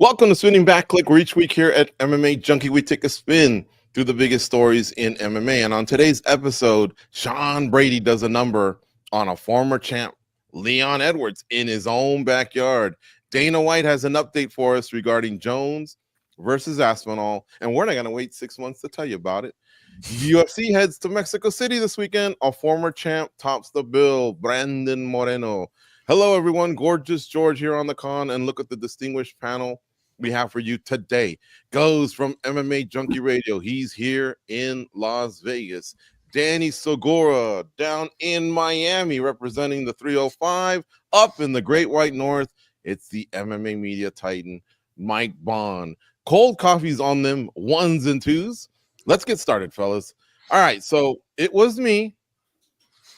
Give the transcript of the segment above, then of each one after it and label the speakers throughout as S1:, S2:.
S1: Welcome to Spinning Back Clique, where each week here at MMA Junkie, we take a spin through the biggest stories in MMA. And on today's episode, Sean Brady does a number on a former champ, Leon Edwards, in his own backyard. Dana White has an update for us regarding Jones versus Aspinall, and we're not going to wait 6 months to tell you about it. UFC heads to Mexico City this weekend. A former champ tops the bill, Brandon Moreno. Hello, everyone. Gorgeous George here on the con, and look at the distinguished panel we have for you today. Goes from MMA Junkie Radio. He's here in Las Vegas. Danny Segura down in Miami representing the 305. Up in the Great White North, it's the MMA media titan, Mike Bond. Cold coffees on them, ones and twos. Let's get started, fellas. All right, so it was me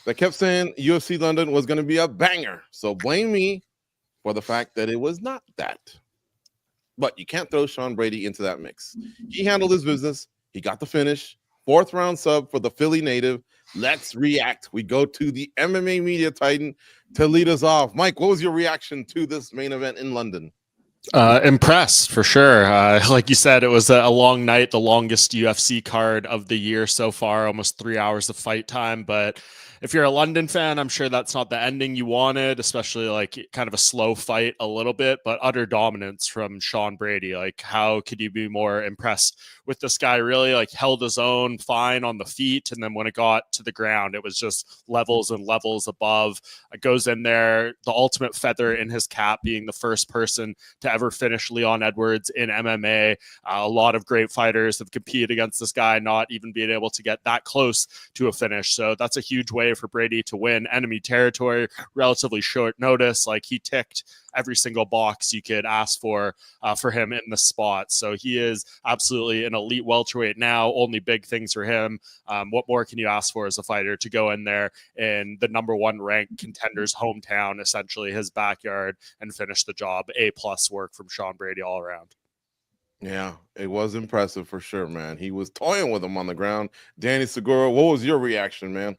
S1: that kept saying UFC London was going to be a banger. So blame me for the fact that it was not that. But you can't throw Sean Brady into that mix. He handled his business. He got the finish. 4th round sub for the Philly native. Let's react. We go to the MMA media titan to lead us off. Mike, what was your reaction to this main event in London?
S2: Impressed for sure. Like you said, it was a long night, the longest UFC card of the year so far, almost 3 hours of fight time. But if you're a London fan, I'm sure that's not the ending you wanted, especially like kind of a slow fight a little bit, but utter dominance from Sean Brady. Like, how could you be more impressed with this guy? Really, like, held his own fine on the feet. And then when it got to the ground, it was just levels and levels above. It goes in there, the ultimate feather in his cap, being the first person to ever finish Leon Edwards in MMA. A lot of great fighters have competed against this guy, not even being able to get that close to a finish. So that's a huge way for Brady to win enemy territory, relatively short notice. Like, he ticked every single box you could ask for him in the spot. So he is absolutely an elite welterweight now. Only big things for him. What more can you ask for as a fighter to go in there in the number one ranked contender's hometown, essentially his backyard, and finish the job? A+ work from Sean Brady all around.
S1: Yeah, it was impressive for sure, man. He was toying with him on the ground. Danny Segura, what was your reaction, man?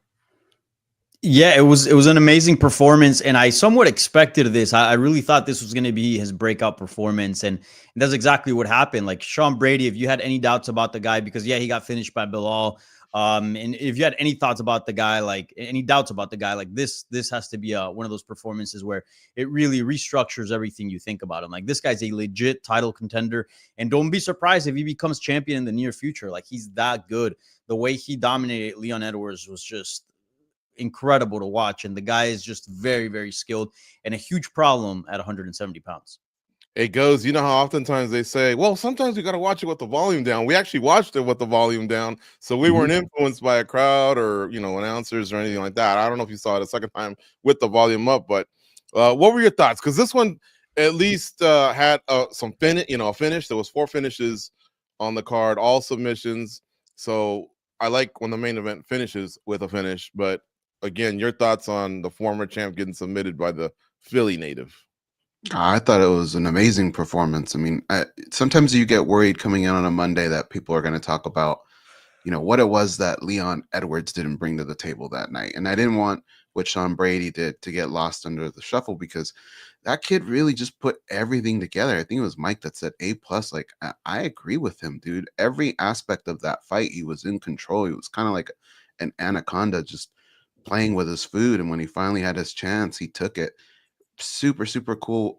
S3: Yeah, it was an amazing performance, and I somewhat expected this. I really thought this was going to be his breakout performance, and that's exactly what happened. Like, Sean Brady, if you had any doubts about the guy, because he got finished by Bilal, and if you had any thoughts about the guy, like any doubts about the guy, like this has to be one of those performances where it really restructures everything you think about him. Like, this guy's a legit title contender, and don't be surprised if he becomes champion in the near future. Like, he's that good. The way he dominated Leon Edwards was just incredible to watch, and the guy is just very, very skilled and a huge problem at 170 pounds.
S1: It goes, you know how oftentimes they say, well, sometimes we got to watch it with the volume down. We actually watched it with the volume down, so we weren't influenced by a crowd or, announcers or anything like that. I don't know if you saw it a second time with the volume up, but what were your thoughts? Because this one at least had some a finish. There was 4 finishes on the card, all submissions. So I like when the main event finishes with a finish. But again, your thoughts on the former champ getting submitted by the Philly native?
S4: I thought it was an amazing performance. I mean, sometimes you get worried coming in on a Monday that people are going to talk about, what it was that Leon Edwards didn't bring to the table that night. And I didn't want what Sean Brady did to get lost under the shuffle, because that kid really just put everything together. I think it was Mike that said A+. Like, I agree with him, dude. Every aspect of that fight, he was in control. He was kind of like an anaconda, just playing with his food. And when he finally had his chance, he took it. Super, super cool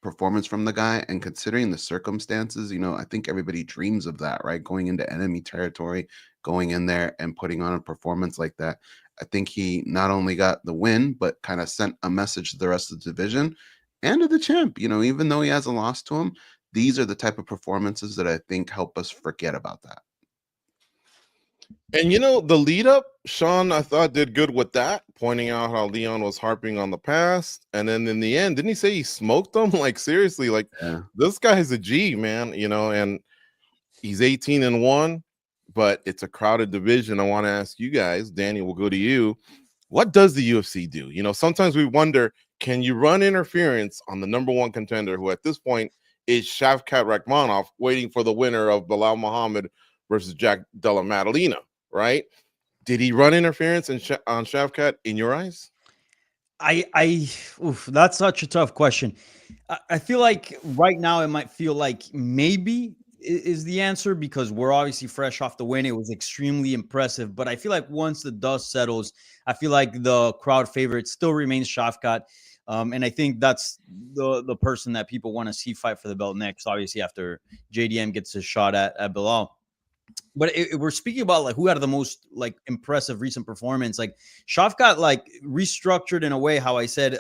S4: performance from the guy. And considering the circumstances, I think everybody dreams of that, right? Going into enemy territory, going in there and putting on a performance like that. I think he not only got the win, but kind of sent a message to the rest of the division and to the champ. Even though he has a loss to him, these are the type of performances that I think help us forget about that.
S1: And the lead up, Sean, I thought did good with that, pointing out how Leon was harping on the past. And then in the end, didn't he say he smoked them? Like, seriously, like, This guy's a G, man, and he's 18-1, but it's a crowded division. I want to ask you guys, Danny, we'll go to you. What does the UFC do? Sometimes we wonder, can you run interference on the number one contender, who at this point is Shavkat Rakhmonov, waiting for the winner of Bilal Muhammad versus Jack Della Maddalena, right? Did he run interference on Shavkat in your eyes?
S3: That's such a tough question. I feel like right now it might feel like maybe is the answer because we're obviously fresh off the win. It was extremely impressive, but I feel like once the dust settles, I feel like the crowd favorite still remains Shafkat. And I think that's the person that people want to see fight for the belt next, obviously after JDM gets a shot at Bilal. But we're speaking about like who had the most like impressive recent performance. Like Shafkat like restructured in a way how I said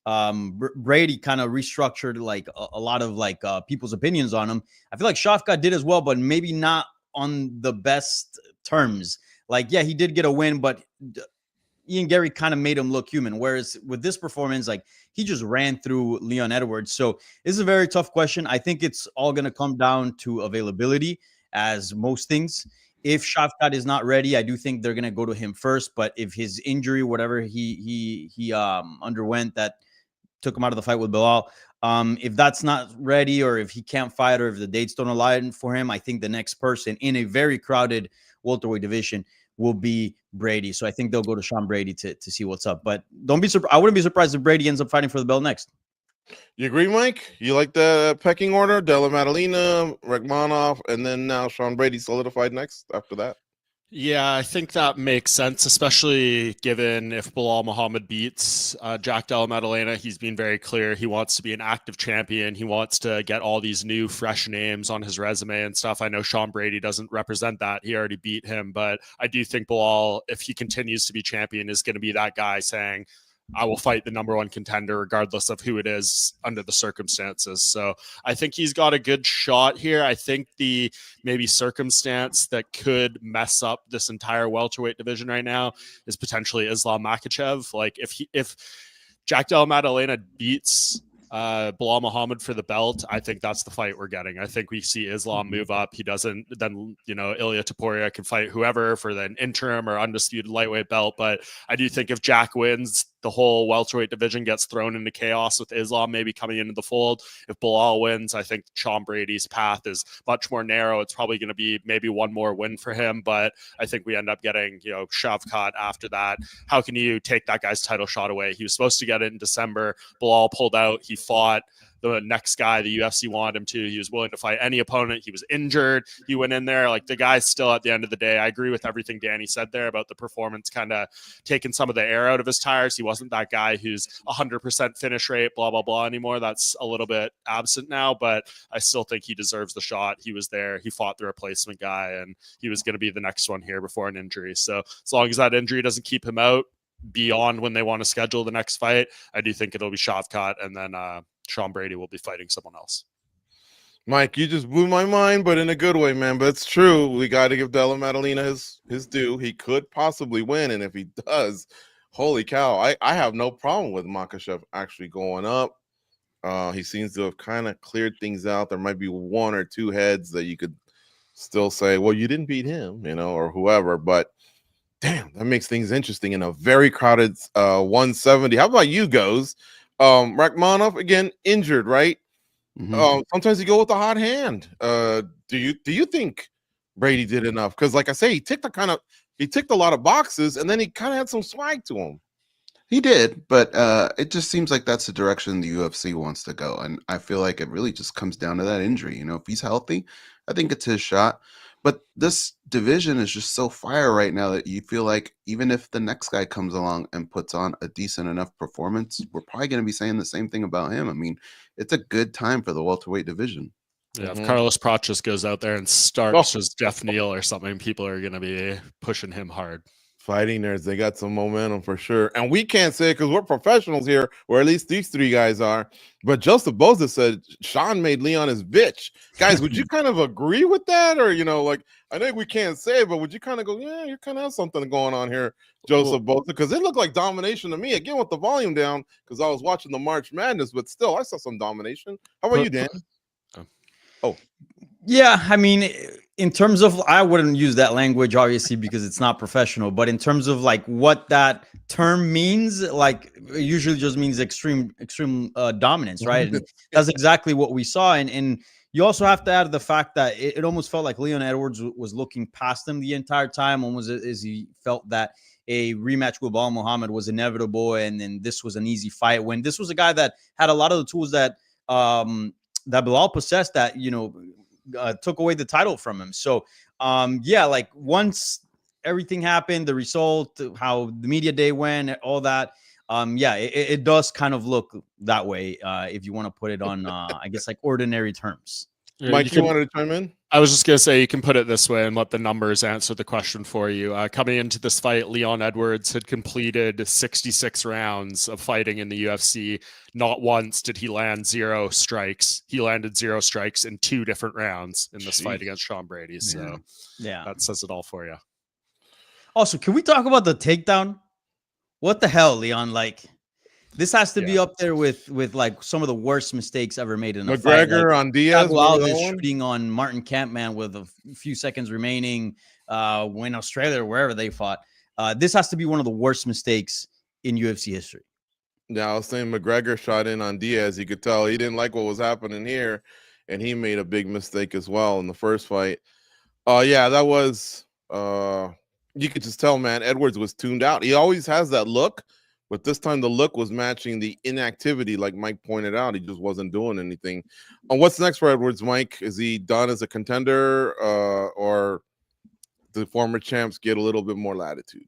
S3: Brady kind of restructured like a lot of like people's opinions on him. I feel like Shafkat did as well, but maybe not on the best terms. Like, yeah, he did get a win, but Ian Gary kind of made him look human. Whereas with this performance, like he just ran through Leon Edwards. So this is a very tough question. I think it's all going to come down to availability, as most things. If Shafkat is not ready, I do think they're going to go to him first. But if his injury, whatever he underwent, that took him out of the fight with Bilal. If that's not ready, or if he can't fight, or if the dates don't align for him, I think the next person in a very crowded welterweight division will be Brady. So I think they'll go to Sean Brady to see what's up. But don't be surprised. I wouldn't be surprised if Brady ends up fighting for the belt next.
S1: You agree, Mike? You like the pecking order? Della Maddalena, Rakhmonov, and then now Sean Brady solidified next after that?
S2: Yeah, I think that makes sense, especially given if Bilal Muhammad beats Jack Della Maddalena. He's been very clear. He wants to be an active champion. He wants to get all these new, fresh names on his resume and stuff. I know Sean Brady doesn't represent that. He already beat him. But I do think Bilal, if he continues to be champion, is going to be that guy saying, I will fight the number one contender regardless of who it is under the circumstances. So I think he's got a good shot here. I think the maybe circumstance that could mess up this entire welterweight division right now is potentially Islam Makhachev. Like if Jack Della Maddalena beats Bilal Muhammad for the belt, I think that's the fight we're getting. I think we see Islam move up. He doesn't, then, Ilya Topuria can fight whoever for the interim or undisputed lightweight belt. But I do think if Jack wins, the whole welterweight division gets thrown into chaos with Islam maybe coming into the fold. If Bilal wins, I think Sean Brady's path is much more narrow. It's probably going to be maybe one more win for him, but I think we end up getting, Shavkat after that. How can you take that guy's title shot away? He was supposed to get it in December. Bilal pulled out. He fought the next guy the UFC wanted him to. He was willing to fight any opponent. He was injured. He went in there. Like, the guy's still, at the end of the day, I agree with everything Danny said there about the performance kind of taking some of the air out of his tires. He wasn't that guy who's 100% finish rate, blah, blah, blah anymore. That's a little bit absent now, but I still think he deserves the shot. He was there. He fought the replacement guy, and he was going to be the next one here before an injury. So as long as that injury doesn't keep him out beyond when they want to schedule the next fight, I do think it'll be Shavkat, and then Sean Brady will be fighting someone else.
S1: Mike, you just blew my mind, but in a good way, man. But it's true. We got to give Della Maddalena his due. He could possibly win, and if he does, holy cow, I have no problem with Makhachev actually going up. He seems to have kind of cleared things out. There might be one or two heads that you could still say, well, you didn't beat him, or whoever, but damn, that makes things interesting in a very crowded 170. How about you, Goes? Rakhmonov, again, injured, right?
S4: Mhm.
S1: Sometimes you go with a hot hand. Do you think Brady did enough? Because, like I say, he ticked a lot of boxes, and then he kind of had some swag to him.
S4: He did, but it just seems like that's the direction the UFC wants to go. And I feel like it really just comes down to that injury. If he's healthy, I think it's his shot. But this division is just so fire right now that you feel like even if the next guy comes along and puts on a decent enough performance, we're probably going to be saying the same thing about him. I mean, it's a good time for the welterweight division.
S2: Yeah, if Carlos Prates goes out there and starts as Jeff Neal or something, people are going to be pushing him hard.
S1: Fighting nerds, they got some momentum for sure. And we can't say it because we're professionals here, or at least these three guys are. But Joseph Boza said Sean made Leon his bitch. Guys, would you kind of agree with that? Or, I think we can't say it, but would you kind of go, yeah, you kind of have something going on here, Joseph Boza? Because it looked like domination to me. Again, with the volume down, because I was watching the March Madness, but still, I saw some domination. How about you, Dan?
S3: Yeah, I mean, in terms of, I wouldn't use that language, obviously, because it's not professional, but in terms of like what that term means, like it usually just means extreme dominance, right? And that's exactly what we saw. And you also have to add the fact that it almost felt like Leon Edwards was looking past him the entire time, almost as he felt that a rematch with Bilal Muhammad was inevitable, and then this was an easy fight, when this was a guy that had a lot of the tools that that Bilal possessed, that took away the title from him. So yeah, like once everything happened, the result, how the media day went, all that, yeah, it does kind of look that way, if you want to put it on I guess like ordinary terms.
S1: Mike, you wanted to chime in?
S2: I was just going to say, you can put it this way and let the numbers answer the question for you. Coming into this fight, Leon Edwards had completed 66 rounds of fighting in the UFC. Not once did he land 0 strikes. He landed 0 strikes in 2 different rounds in this fight against Sean Brady. So
S3: yeah,
S2: that says it all for you.
S3: Also, can we talk about the takedown? What the hell, Leon? Like, this has to be up there with like some of the worst mistakes ever made in a fight.
S1: McGregor on Diaz,
S3: shooting on Martin Kampman with a few seconds remaining when Australia or wherever they fought. This has to be one of the worst mistakes in UFC history.
S1: Yeah, I was saying McGregor shot in on Diaz. You could tell he didn't like what was happening here, and he made a big mistake as well in the first fight. Yeah, that was you could just tell, man, Edwards was tuned out. He always has that look, but this time the look was matching the inactivity, like Mike pointed out. He just wasn't doing anything. What's next for Edwards, Mike? Is he done as a contender, or the former champs get a little bit more latitude?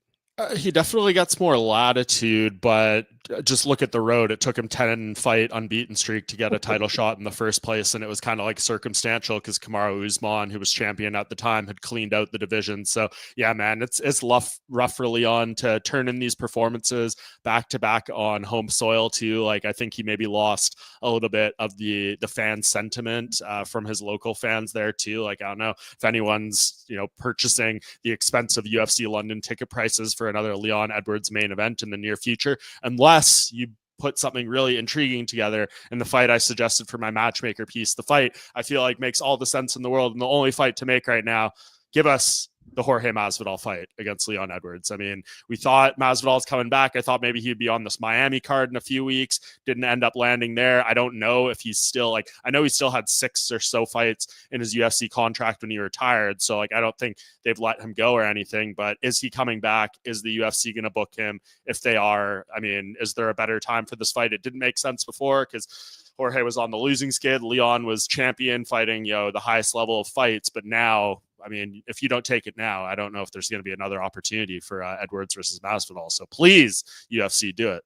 S2: He definitely gets more latitude, but just look at the road. It took him 10-fight unbeaten streak to get a title shot in the first place, and it was kind of like circumstantial because Kamaru Usman, who was champion at the time, had cleaned out the division. So yeah, man, it's rough for Leon to turn in these performances back to back on home soil too. Like, I think he maybe lost a little bit of the fan sentiment from his local fans there too. Like, I don't know if anyone's purchasing the expensive UFC London ticket prices for another Leon Edwards main event in the near future, unless you put something really intriguing together. In the fight I suggested for my matchmaker piece, the fight I feel like makes all the sense in the world, and the only fight to make right now, give us the Jorge Masvidal fight against Leon Edwards. I mean, we thought Masvidal's coming back. I thought maybe he'd be on this Miami card in a few weeks. Didn't end up landing there. I don't know if he's still I know he still had 6 or so fights in his UFC contract when he retired. So I don't think they've let him go or anything, but is he coming back? Is the UFC going to book him? If they are, I mean, is there a better time for this fight? It didn't make sense before because Jorge was on the losing skid. Leon was champion fighting, the highest level of fights. But now, I mean, if you don't take it now, I don't know if there's going to be another opportunity for Edwards versus Masvidal. So please, UFC, do it.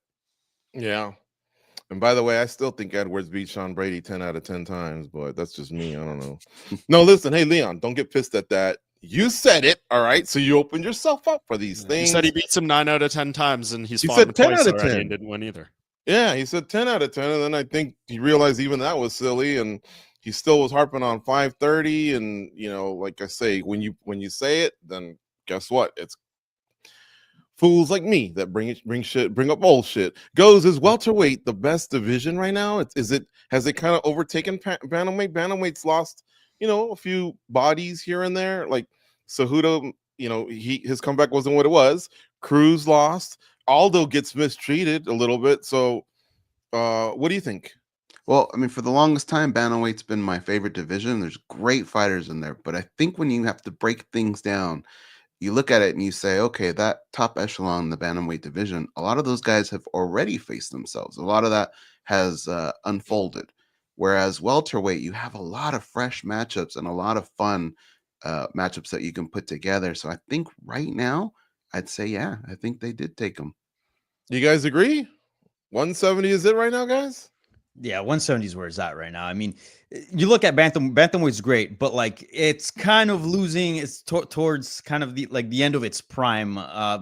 S1: Yeah. And by the way, I still think Edwards beat Sean Brady 10 out of 10 times, but that's just me. I don't know. No, listen, hey, Leon, don't get pissed at that. You said it, all right? So you opened yourself up for these things.
S2: He said he beats him 9 out of 10 times, and he
S1: said 10
S2: twice
S1: out of
S2: already
S1: 10
S2: and didn't win either.
S1: Yeah, he said 10 out of 10, and then I think he realized even that was silly, and he still was harping on 530. And like I say, when you say it, then guess what? It's fools like me that bring up old shit. Is welterweight the best division right now? Has it kind of overtaken bantamweight? Bantamweight's lost, a few bodies here and there. Like Cejudo, his comeback wasn't what it was. Cruz lost. Aldo gets mistreated a little bit. So what do you think?
S4: Well, I mean, for the longest time, bantamweight's been my favorite division. There's great fighters in there, but I think when you have to break things down, you look at it and you say, okay, that top echelon in the bantamweight division, a lot of those guys have already faced themselves. A lot of that has unfolded. Whereas welterweight, you have a lot of fresh matchups and a lot of fun matchups that you can put together. So I think right now, I'd say, yeah, I think they did take them.
S1: You guys agree? 170 is it right now, guys?
S3: Yeah, 170 is where it's at right now. I mean, you look at bantamweight's great, but like it's kind of losing its towards kind of the end of its prime.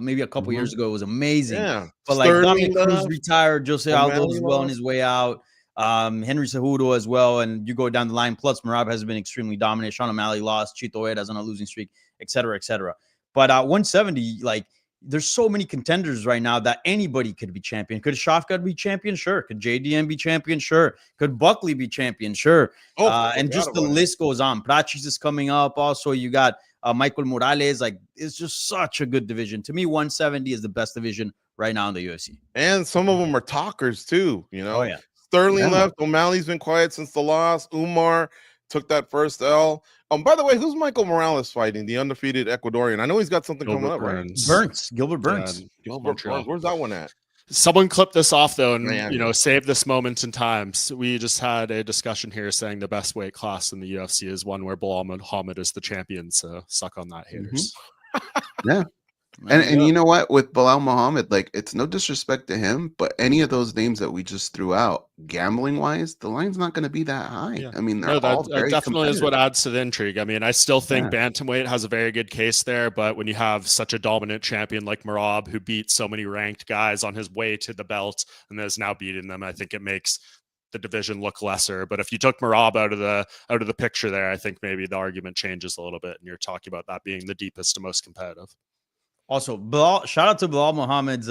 S3: Maybe a couple years ago it was amazing.
S1: Yeah,
S3: but like Dominic Cruz retired, Jose Aldo is well on his way out. Henry Cejudo as well, and you go down the line. Plus, Merab has been extremely dominant. Sean O'Malley lost. Chito Hereda's on a losing streak, et cetera, et cetera. But 170, like, there's so many contenders right now that anybody could be champion. Could Shafkat be champion? Sure. Could JDM be champion? Sure. Could Buckley be champion? Sure. And just the list goes on. Praxis is coming up. Also, you got Michael Morales. Like, it's just such a good division. To me, 170 is the best division right now in the UFC.
S1: And some of them are talkers too,
S3: Oh, yeah.
S1: Sterling left. O'Malley's been quiet since the loss. Umar took that first L. By the way, who's Michael Morales fighting? The undefeated Ecuadorian. I know he's got something coming up, right?
S3: Gilbert Burns.
S1: Gilbert Burns. Where's that one at?
S2: Someone clip this off though, and
S1: Man.
S2: save this moment in time. So we just had a discussion here saying the best weight class in the UFC is one where Bilal Muhammad is the champion. So suck on that, haters.
S4: Yeah. And you know what? With Bilal Muhammad, like, it's no disrespect to him, but any of those names that we just threw out, gambling wise, the line's not going to be that high.
S2: Yeah.
S4: I mean, they're all very
S2: that definitely is what adds to the intrigue. I mean, I still think bantamweight has a very good case there, but when you have such a dominant champion like Merab, who beat so many ranked guys on his way to the belt and is now beating them, I think it makes the division look lesser. But if you took Merab out of the picture there, I think maybe the argument changes a little bit, and you're talking about that being the deepest and most competitive.
S3: Also, shout out to Bilal Muhammad's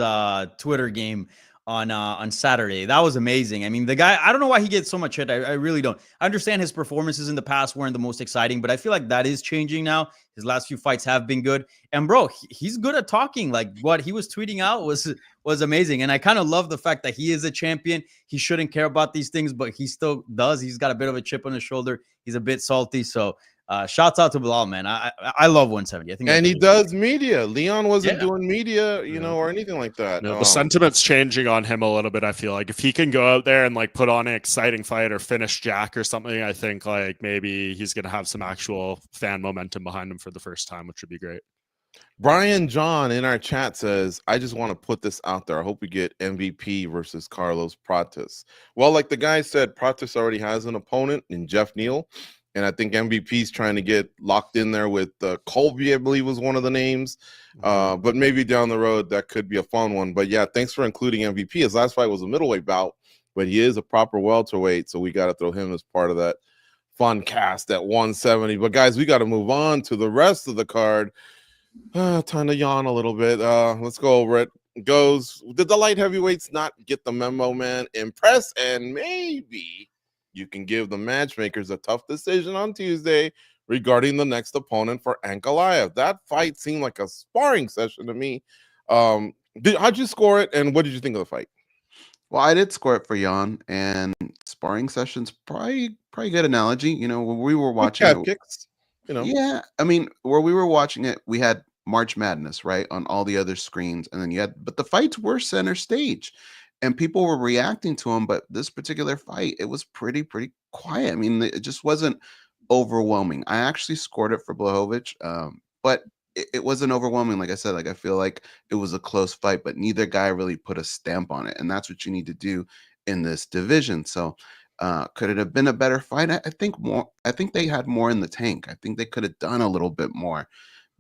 S3: Twitter game on Saturday. That was amazing. I mean, the guy, I don't know why he gets so much hit. I really don't. I understand his performances in the past weren't the most exciting, but I feel like that is changing now. His last few fights have been good. And bro, he's good at talking. Like what he was tweeting out was amazing. And I kind of love the fact that he is a champion. He shouldn't care about these things, but he still does. He's got a bit of a chip on his shoulder. He's a bit salty. So shouts out to Bilal, man. I love 170. I think,
S1: and he does media. Leon wasn't doing media, or anything like that.
S2: No, the sentiment's changing on him a little bit. I feel like if he can go out there and like put on an exciting fight or finish Jack or something, I think like maybe he's going to have some actual fan momentum behind him for the first time, which would be great.
S1: Brian John in our chat says, I just want to put this out there. I hope we get MVP versus Carlos Prates. Well, like the guy said, Prates already has an opponent in Jeff Neal. And I think MVP's trying to get locked in there with Colby, I believe was one of the names. But maybe down the road, that could be a fun one. But yeah, thanks for including MVP. His last fight was a middleweight bout, but he is a proper welterweight. So we got to throw him as part of that fun cast at 170. But guys, we got to move on to the rest of the card. Time to yawn a little bit. Let's go over it. Did the light heavyweights not get the memo, man? Impress, and maybe you can give the matchmakers a tough decision on Tuesday regarding the next opponent for Ankalaev. That fight seemed like a sparring session to me. How'd you score it, and what did you think of the fight?
S4: Well, I did score it for Jan, and sparring sessions probably good analogy. When we were watching it,
S1: kicks.
S4: Yeah, I mean, where we were watching it, we had March Madness, right, on all the other screens, and then but the fights were center stage. And people were reacting to him, but this particular fight, it was pretty quiet. I mean, it just wasn't overwhelming. I actually scored it for Blachowicz, but it wasn't overwhelming. Like I said, like I feel like it was a close fight, but neither guy really put a stamp on it, and that's what you need to do in this division. So, could it have been a better fight? I think more. I think they had more in the tank. I think they could have done a little bit more.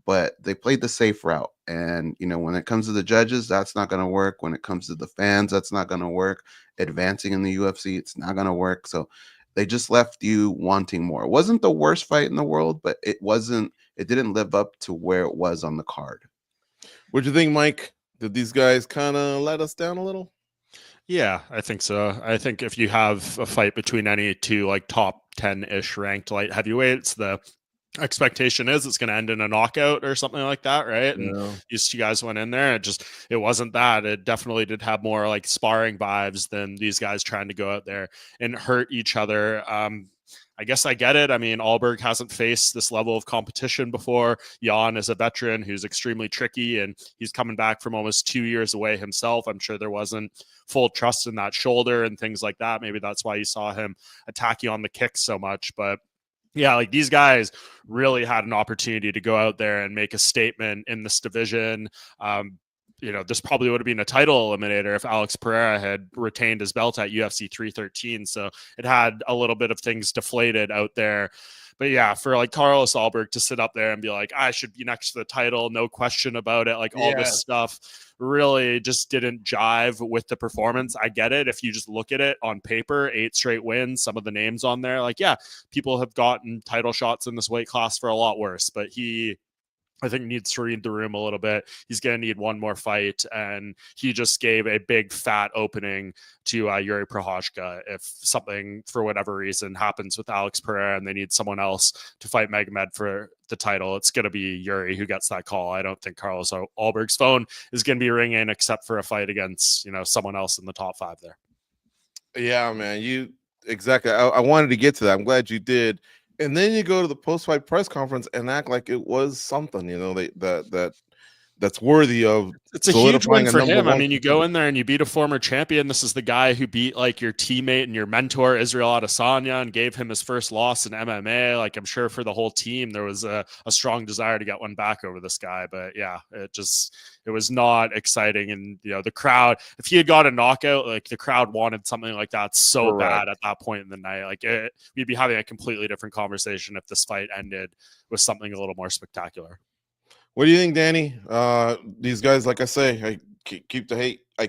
S4: But they played the safe route. And, when it comes to the judges, that's not going to work. When it comes to the fans, that's not going to work. Advancing in the UFC, it's not going to work. So they just left you wanting more. It wasn't the worst fight in the world, but it didn't live up to where it was on the card.
S1: What'd you think, Mike? Did these guys kind of let us down a little?
S2: Yeah, I think so. I think if you have a fight between any two like top 10-ish ranked light heavyweights, the expectation is it's going to end in a knockout or something like that, right?
S1: Yeah.
S2: And these two guys went in there, it wasn't that. It definitely did have more like sparring vibes than these guys trying to go out there and hurt each other. I guess I get it. I mean, Alberg hasn't faced this level of competition before. Jan is a veteran who's extremely tricky, and he's coming back from almost 2 years away himself. I'm sure there wasn't full trust in that shoulder and things like that. Maybe that's why you saw him attacking on the kicks so much. But yeah, like these guys really had an opportunity to go out there and make a statement in this division. This probably would have been a title eliminator if Alex Pereira had retained his belt at UFC 313. So it had a little bit of things deflated out there. But yeah, for like Carlos Alberg to sit up there and be like, I should be next to the title, no question about it. Like all this stuff really just didn't jive with the performance. I get it. If you just look at it on paper, 8 straight wins, some of the names on there, like, yeah, people have gotten title shots in this weight class for a lot worse, but I think needs to read the room a little bit. He's going to need one more fight, and he just gave a big fat opening to Yuri Prochazka. If something, for whatever reason, happens with Alex Pereira and they need someone else to fight Magomed for the title, it's going to be Yuri who gets that call. I don't think Carlos Alberg's phone is going to be ringing except for a fight against, someone else in the top 5 there.
S1: Yeah, man, exactly. I wanted to get to that. I'm glad you did. and then you go to the post-fight press conference and act like it was something, that's worthy of
S2: It's a huge win
S1: solidifying a
S2: for
S1: number
S2: him. I
S1: one
S2: mean, you go in there and you beat a former champion. This is the guy who beat like your teammate and your mentor, Israel Adesanya, and gave him his first loss in MMA. Like, I'm sure for the whole team, there was a strong desire to get one back over this guy. But yeah, it was not exciting. And, the crowd, if he had got a knockout, like the crowd wanted something like that so
S1: Correct.
S2: bad at that point in the night. Like, we'd be having a completely different conversation if this fight ended with something a little more spectacular.
S1: What do you think, Danny? These guys, like I say, I keep the hate. I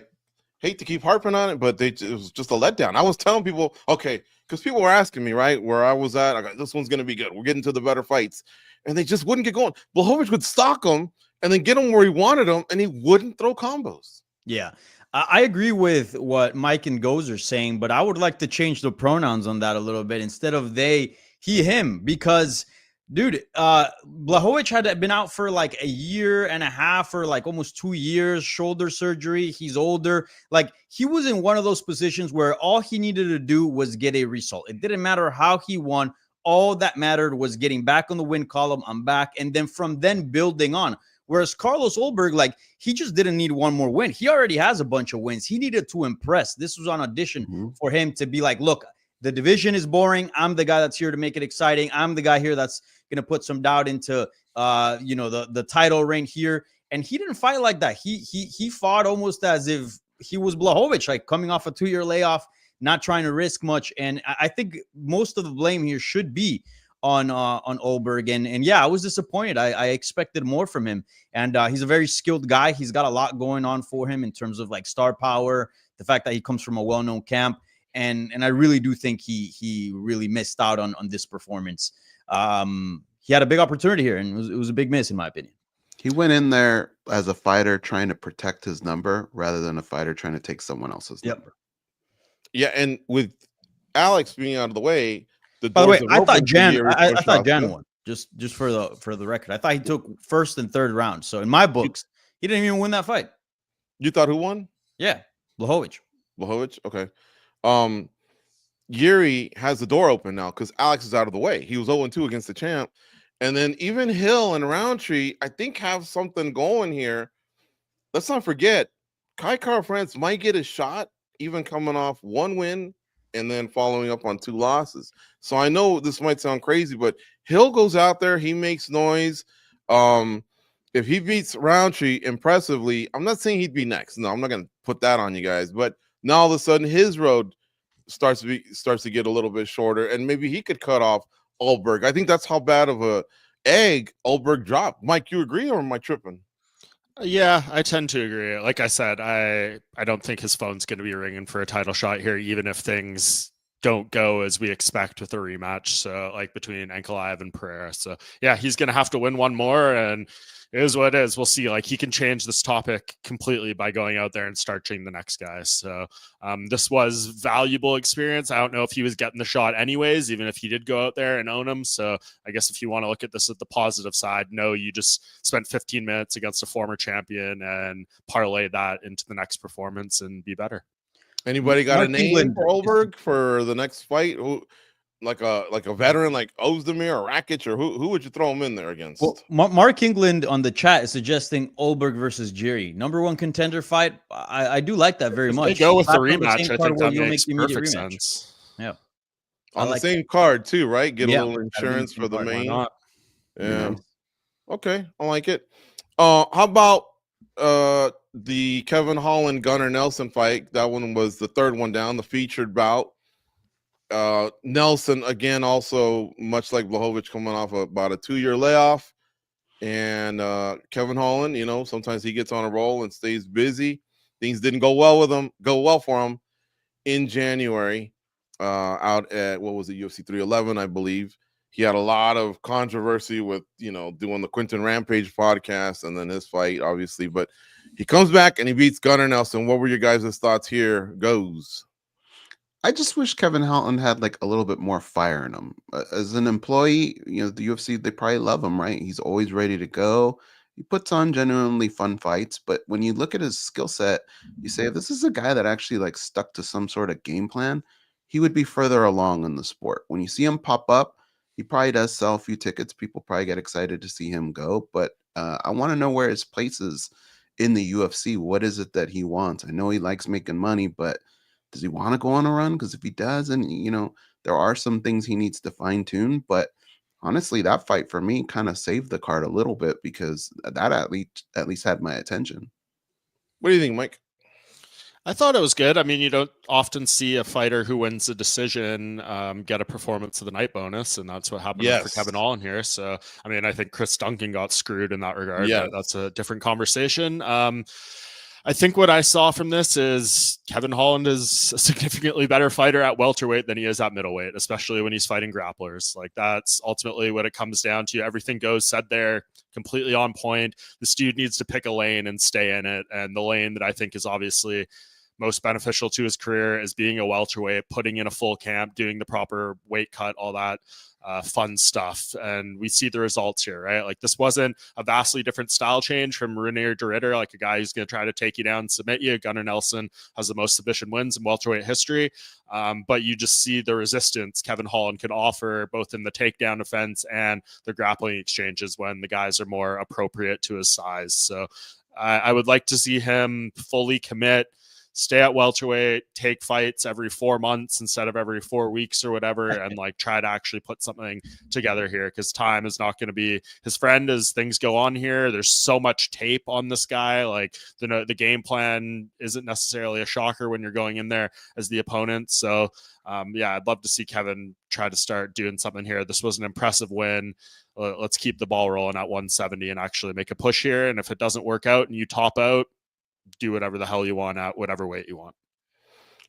S1: hate to keep harping on it, but it was just a letdown. I was telling people, okay, because people were asking me, right, where I was at. I got, this one's going to be good. We're getting to the better fights. And they just wouldn't get going. Blachowicz would stalk him and then get him where he wanted him, and he wouldn't throw combos.
S3: Yeah. I agree with what Mike and Goz are saying, but I would like to change the pronouns on that a little bit instead of they, he, him, because dude, Blachowicz had been out for like a year and a half or like almost 2 years, shoulder surgery. He's older. Like he was in one of those positions where all he needed to do was get a result. It didn't matter how he won. All that mattered was getting back on the win column. I'm back. And then from then building on. Whereas Carlos Ulberg, like he just didn't need one more win. He already has a bunch of wins. He needed to impress. This was on audition for him to be like, look, the division is boring. I'm the guy that's here to make it exciting. I'm the guy here that's going to put some doubt into, the title reign here. And he didn't fight like that. He fought almost as if he was Blachowicz, like coming off a 2-year layoff, not trying to risk much. And I think most of the blame here should be on Ulberg. And yeah, I was disappointed. I expected more from him. And he's a very skilled guy. He's got a lot going on for him in terms of like star power, the fact that he comes from a well-known camp. And I really do think he really missed out on this performance. He had a big opportunity here, and it was a big miss, in my opinion.
S4: He went in there as a fighter trying to protect his number rather than a fighter trying to take someone else's number.
S1: Yeah, and with Alex being out of the way,
S3: by the way, I thought Jan won. Just for the record, I thought he took first and third rounds. So in my books, he didn't even win that fight.
S1: You thought who won?
S3: Yeah, Blachowicz.
S1: Okay. Yuri has the door open now because Alex is out of the way. He was 0-2 against the champ. And then even Hill and Roundtree, I think, have something going here. Let's not forget, Kai Kara-France might get a shot, even coming off one win and then following up on 2 losses. So I know this might sound crazy, but Hill goes out there, he makes noise. If he beats Roundtree impressively, I'm not saying he'd be next. No, I'm not going to put that on you guys. But now all of a sudden, his road starts to get a little bit shorter, and maybe he could cut off Ulberg. I think that's how bad of a egg Ulberg dropped. Mike, you agree, or am I tripping?
S2: Yeah, I tend to agree. Like I said, I don't think his phone's going to be ringing for a title shot here, even if things don't go as we expect with a rematch. So like between Ankalaev and Pereira. So yeah, he's going to have to win one more, and it is what it is. We'll see. Like he can change this topic completely by going out there and starching the next guy. So this was valuable experience. I don't know if he was getting the shot anyways, even if he did go out there and own him. So I guess if you want to look at this at the positive side, no, you just spent 15 minutes against a former champion and parlay that into the next performance and be better.
S1: Anybody got a name for Ulberg for the next fight? Who, like a veteran like Ozdemir or Rakic, or who would you throw him in there against?
S3: Well, Mark England on the chat is suggesting Ulberg versus Jiri. #1 contender fight. I do like that very much.
S2: They go with the rematch. I think that makes perfect sense.
S3: Yeah.
S1: On the same card too, right? Get a little insurance for the main. Yeah. Okay, I like it. How about the Kevin Holland Gunnar Nelson fight? That one was the third one down, the featured bout. Nelson again, also much like Blachowicz, coming off about a 2-year layoff, and Kevin Holland, sometimes he gets on a roll and stays busy. Things didn't go well for him in January out at UFC 311, I believe. He had a lot of controversy with doing the Quentin Rampage podcast and then his fight, obviously, but he comes back and he beats Gunnar Nelson. What were your guys' thoughts here? Goes.
S4: I just wish Kevin Holland had like a little bit more fire in him. As an employee, the UFC, they probably love him, right? He's always ready to go. He puts on genuinely fun fights, but when you look at his skill set, you say, if this is a guy that actually like stuck to some sort of game plan, he would be further along in the sport. When you see him pop up, He probably does sell a few tickets. People probably get excited to see him go, but I want to know where his place is in the UFC. What is it that he wants? I know he likes making money, but does he want to go on a run? Because if he does, and there are some things he needs to fine tune. But honestly, that fight for me kind of saved the card a little bit because that at least had my attention.
S1: What do you think, Mike?
S2: I thought it was good. I mean, you don't often see a fighter who wins a decision get a performance of the night bonus, and that's what happened for Kevin Holland here. So, I mean, I think Chris Duncan got screwed in that regard, but that's a different conversation. I think what I saw from this is Kevin Holland is a significantly better fighter at welterweight than he is at middleweight, especially when he's fighting grapplers. Like, that's ultimately what it comes down to. Everything goes said there, completely on point. This dude needs to pick a lane and stay in it. And the lane that I think is obviously most beneficial to his career is being a welterweight, putting in a full camp, doing the proper weight cut, all that fun stuff. And we see the results here, right? Like, this wasn't a vastly different style change from Renier de Ridder, like a guy who's going to try to take you down, submit you. Gunnar Nelson has the most submission wins in welterweight history. But you just see the resistance Kevin Holland can offer both in the takedown defense and the grappling exchanges when the guys are more appropriate to his size. So I would like to see him fully commit, stay at welterweight, take fights every 4 months instead of every 4 weeks or whatever, and like try to actually put something together here, because time is not going to be his friend as things go on here. There's so much tape on this guy. Like, the game plan isn't necessarily a shocker when you're going in there as the opponent. So yeah, I'd love to see Kevin try to start doing something here. This was an impressive win. Let's keep the ball rolling at 170 and actually make a push here. And if it doesn't work out and you top out, do whatever the hell you want at whatever weight you want.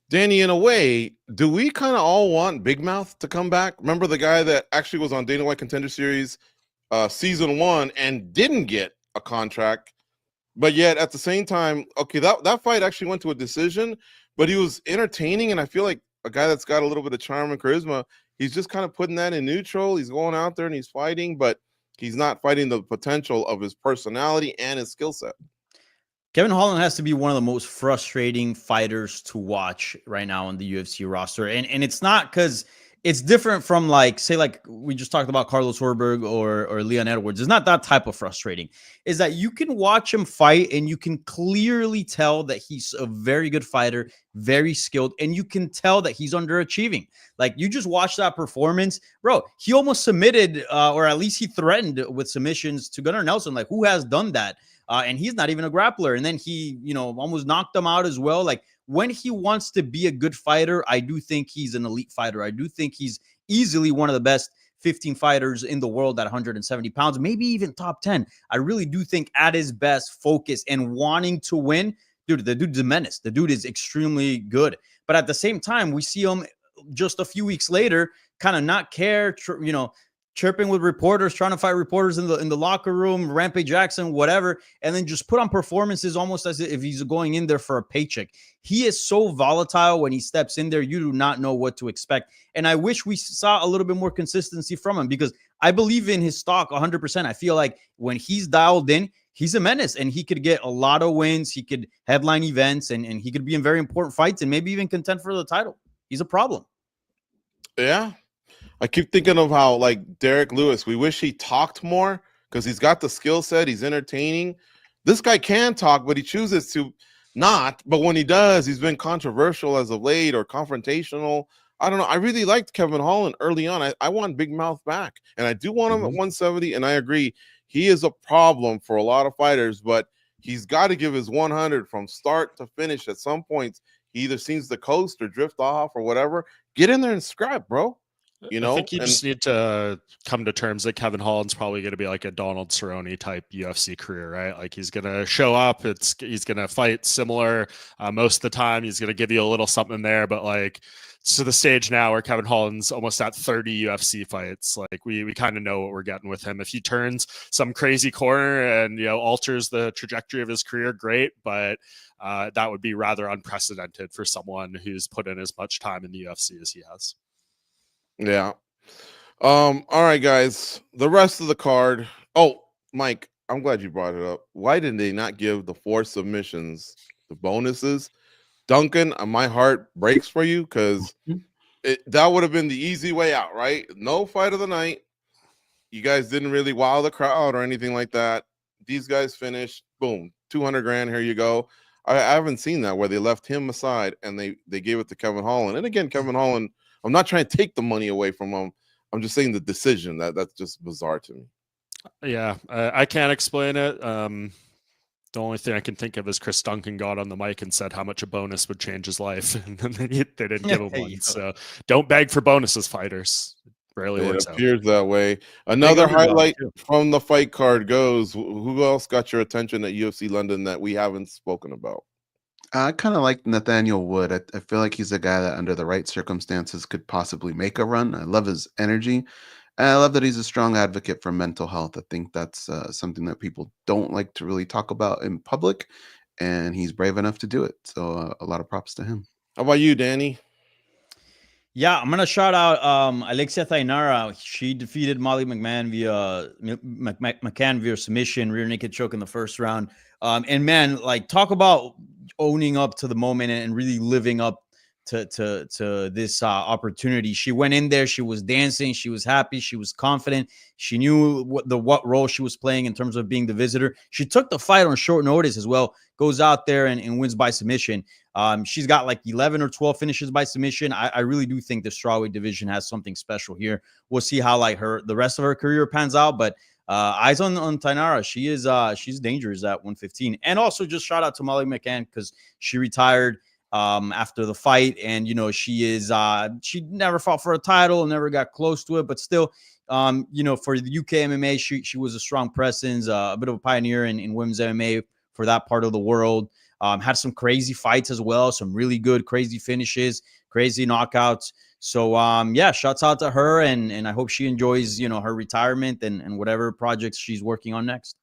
S1: Danny, in a way, do we kind of all want Big Mouth to come back? Remember the guy that actually was on Dana White Contender Series season 1 and didn't get a contract, but yet at the same time, okay, that fight actually went to a decision, but he was entertaining, and I feel like a guy that's got a little bit of charm and charisma, he's just kind of putting that in neutral. He's going out there and he's fighting, but he's not fighting the potential of his personality and his skill set.
S3: Kevin Holland has to be one of the most frustrating fighters to watch right now on the UFC roster. And it's not because it's different from, like, say, like we just talked about Carlos Horberg or Leon Edwards. It's not that type of frustrating. Is that you can watch him fight and you can clearly tell that he's a very good fighter, very skilled, and you can tell that he's underachieving. Like, you just watch that performance, bro. He almost submitted, or at least he threatened with submissions to Gunnar Nelson. Like, who has done that? And he's not even a grappler. And then he, almost knocked him out as well. Like, when he wants to be a good fighter, I do think he's an elite fighter. I do think he's easily one of the best 15 fighters in the world at 170 pounds, maybe even top 10. I really do think at his best, focus and wanting to win, dude, the dude's a menace. The dude is extremely good. But at the same time, we see him just a few weeks later kind of not care, chirping with reporters, trying to fight reporters in the locker room, Rampage Jackson, whatever, and then just put on performances almost as if he's going in there for a paycheck. He is so volatile when he steps in there. You do not know what to expect. And I wish we saw a little bit more consistency from him, because I believe in his stock 100%. I feel like when he's dialed in, he's a menace, and he could get a lot of wins. He could headline events, and he could be in very important fights and maybe even contend for the title. He's a problem.
S1: Yeah. I keep thinking of how, like, Derek Lewis, we wish he talked more because he's got the skill set. He's entertaining. This guy can talk, but he chooses to not. But when he does, he's been controversial as of late or confrontational. I don't know. I really liked Kevin Holland early on. I want Big Mouth back, and I do want him at 170, and I agree. He is a problem for a lot of fighters, but he's got to give his 100 from start to finish. At some points, he either seems to coast or drift off or whatever. Get in there and scrap, bro.
S2: I think you just need to come to terms that Kevin Holland's probably going to be like a Donald Cerrone type UFC career, right? Like, he's going to show up. He's going to fight similar most of the time. He's going to give you a little something there, but like, to the stage now where Kevin Holland's almost at 30 UFC fights, like we kind of know what we're getting with him. If he turns some crazy corner and alters the trajectory of his career, great, but that would be rather unprecedented for someone who's put in as much time in the UFC as he has.
S1: Yeah. All right, guys. The rest of the card. Oh, Mike, I'm glad you brought it up. Why did they not give the 4 submissions the bonuses? Duncan, my heart breaks for you because that would have been the easy way out, right? No fight of the night. You guys didn't really wow the crowd or anything like that. These guys finished, boom, 200 grand. Here you go. I haven't seen that where they left him aside and they gave it to Kevin Holland. And again, Kevin Holland, I'm not trying to take the money away from him. I'm just saying the decision that's just bizarre to me.
S2: Yeah, I can't explain it. The only thing I can think of is Chris Duncan got on the mic and said how much a bonus would change his life, and then they didn't give him one. So don't beg for bonuses, fighters. Rarely works out.
S1: It appears that way. Another highlight from the fight card goes. Who else got your attention at UFC London that we haven't spoken about?
S4: I kind of like Nathaniel Wood. I feel like he's a guy that, under the right circumstances, could possibly make a run. I love his energy. And I love that he's a strong advocate for mental health. I think that's something that people don't like to really talk about in public, and he's brave enough to do it. So a lot of props to him.
S1: How about you, Danny?
S3: Yeah, I'm gonna shout out Alexia Thainara. She defeated Molly McMahon via submission, rear naked choke in the first round. And man, like, talk about owning up to the moment and really living up to this opportunity. She went in there, she was dancing, she was happy, she was confident, she knew what role she was playing in terms of being the visitor. She took the fight on short notice as well, goes out there and wins by submission. She's got like 11 or 12 finishes by submission. I really do think the strawweight division has something special here. We'll see how like the rest of her career pans out, but eyes on Tainara. She's dangerous at 115. And also just shout out to Molly McCann because she retired after the fight, and she never fought for a title, never got close to it, but still, for the UK MMA, she was a strong presence, a bit of a pioneer in women's MMA for that part of the world. Had some crazy fights as well, some really good crazy finishes, crazy knockouts. So shouts out to her, and I hope she enjoys her retirement and whatever projects she's working on next.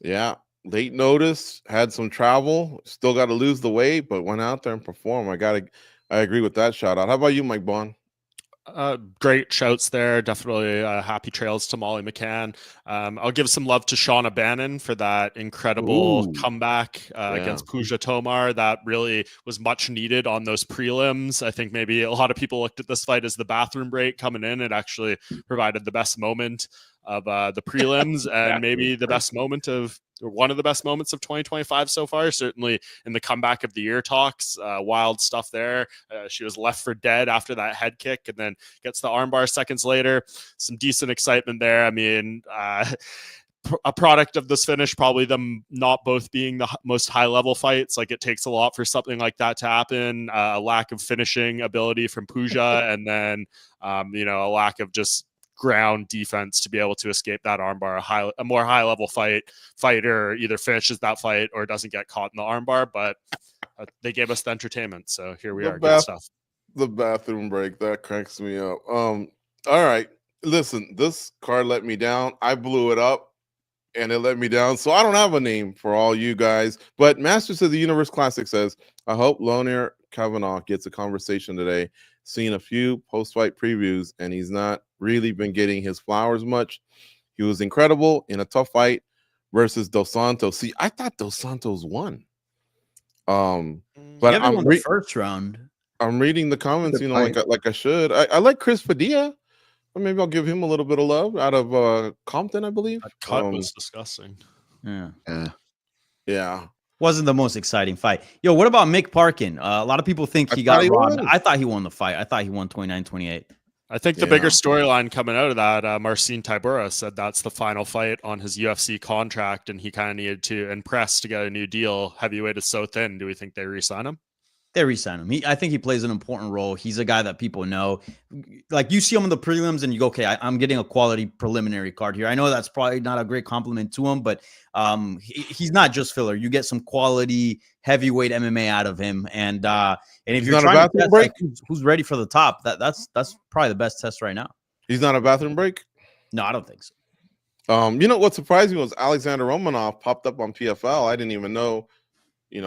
S1: Yeah. Late notice, had some travel, still got to lose the weight, but went out there and performed. I agree with that shout out. How about you, Mike Bond?
S2: Great shouts there. Definitely happy trails to Molly McCann. I'll give some love to Shauna Bannon for that incredible comeback against Pooja Tomar. That really was much needed on those prelims. I think maybe a lot of people looked at this fight as the bathroom break coming in. It actually provided the best moment of the prelims and maybe the best moment of one of the best moments of 2025 so far, certainly in the comeback of the year talks. Wild stuff there. She was left for dead after that head kick and then gets the armbar seconds later. Some decent excitement there. I mean, a product of this finish, probably them not both being the most high level fights. Like, it takes a lot for something like that to happen. A lack of finishing ability from Pooja, and then, a lack of just ground defense to be able to escape that armbar. A more high level fighter either finishes that fight or doesn't get caught in the armbar, but they gave us the entertainment. So here we are. Good stuff.
S1: The bathroom break, that cracks me up. All right. Listen, this card let me down. I blew it up and it let me down. So I don't have a name for all you guys, but Masters of the Universe Classic says, I hope Lonir Kavanaugh gets a conversation today. Seen a few post-fight previews, and he's not really been getting his flowers much. He was incredible in a tough fight versus Dos Santos. See, I thought Dos Santos won. But I'm
S3: the first round.
S1: I'm reading the comments, like I should. I like Chris Padilla. Or maybe I'll give him a little bit of love out of Compton, I believe.
S2: That cut was disgusting.
S3: Yeah. Wasn't the most exciting fight. Yo, what about Mick Parkin? A lot of people think he got robbed. I thought he won the fight. I thought he won 29-28.
S2: I think the bigger storyline coming out of that, Marcin Tybura said that's the final fight on his UFC contract, and he kind of needed to impress to get a new deal. Heavyweight is so thin. Do we think they re-sign him?
S3: They re-sign him. I think he plays an important role. He's a guy that people know. Like, you see him in the prelims and you go, okay, I'm getting a quality preliminary card here. I know that's probably not a great compliment to him, but he's not just filler. You get some quality heavyweight MMA out of him. And if you're trying to test, like, who's ready for the top, that's probably the best test right now.
S1: He's not a bathroom break?
S3: No, I don't think so.
S1: What surprised me was Alexander Romanov popped up on PFL. I didn't even know.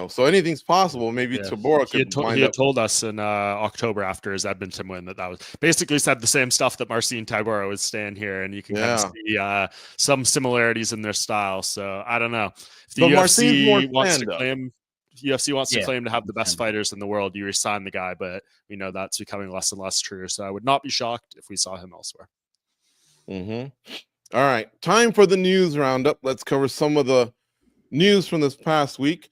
S1: So anything's possible. Maybe Tybura could.
S2: He had told us in October after his Edmonton win that was basically said the same stuff that Marcin Tybura was saying here, and you can kind of see some similarities in their style. So I don't know if the UFC wants to claim. UFC wants to
S3: Yeah,
S2: claim to have the best
S3: 100%.
S2: fighters in the world. You resign the guy, but we know that's becoming less and less true. So I would not be shocked if we saw him elsewhere.
S1: All right, time for the news roundup. Let's cover some of the news from this past week,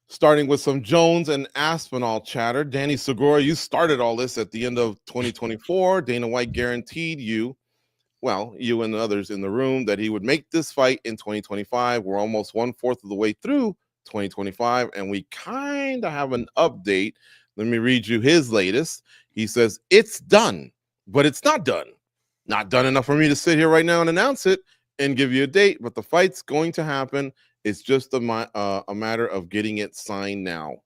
S1: starting with some Jones and Aspinall chatter. Danny Segura, you started all this at the end of 2024. Dana White guaranteed you, well, you and the others in the room, that he would make this fight in 2025. We're almost 1/4 of the way through 2025, and we kind of have an update. Let me read you his latest. He says, it's done, but it's not done. Not done enough for me to sit here right now and announce it and give you a date, but the fight's going to happen. It's just a matter of getting it signed now.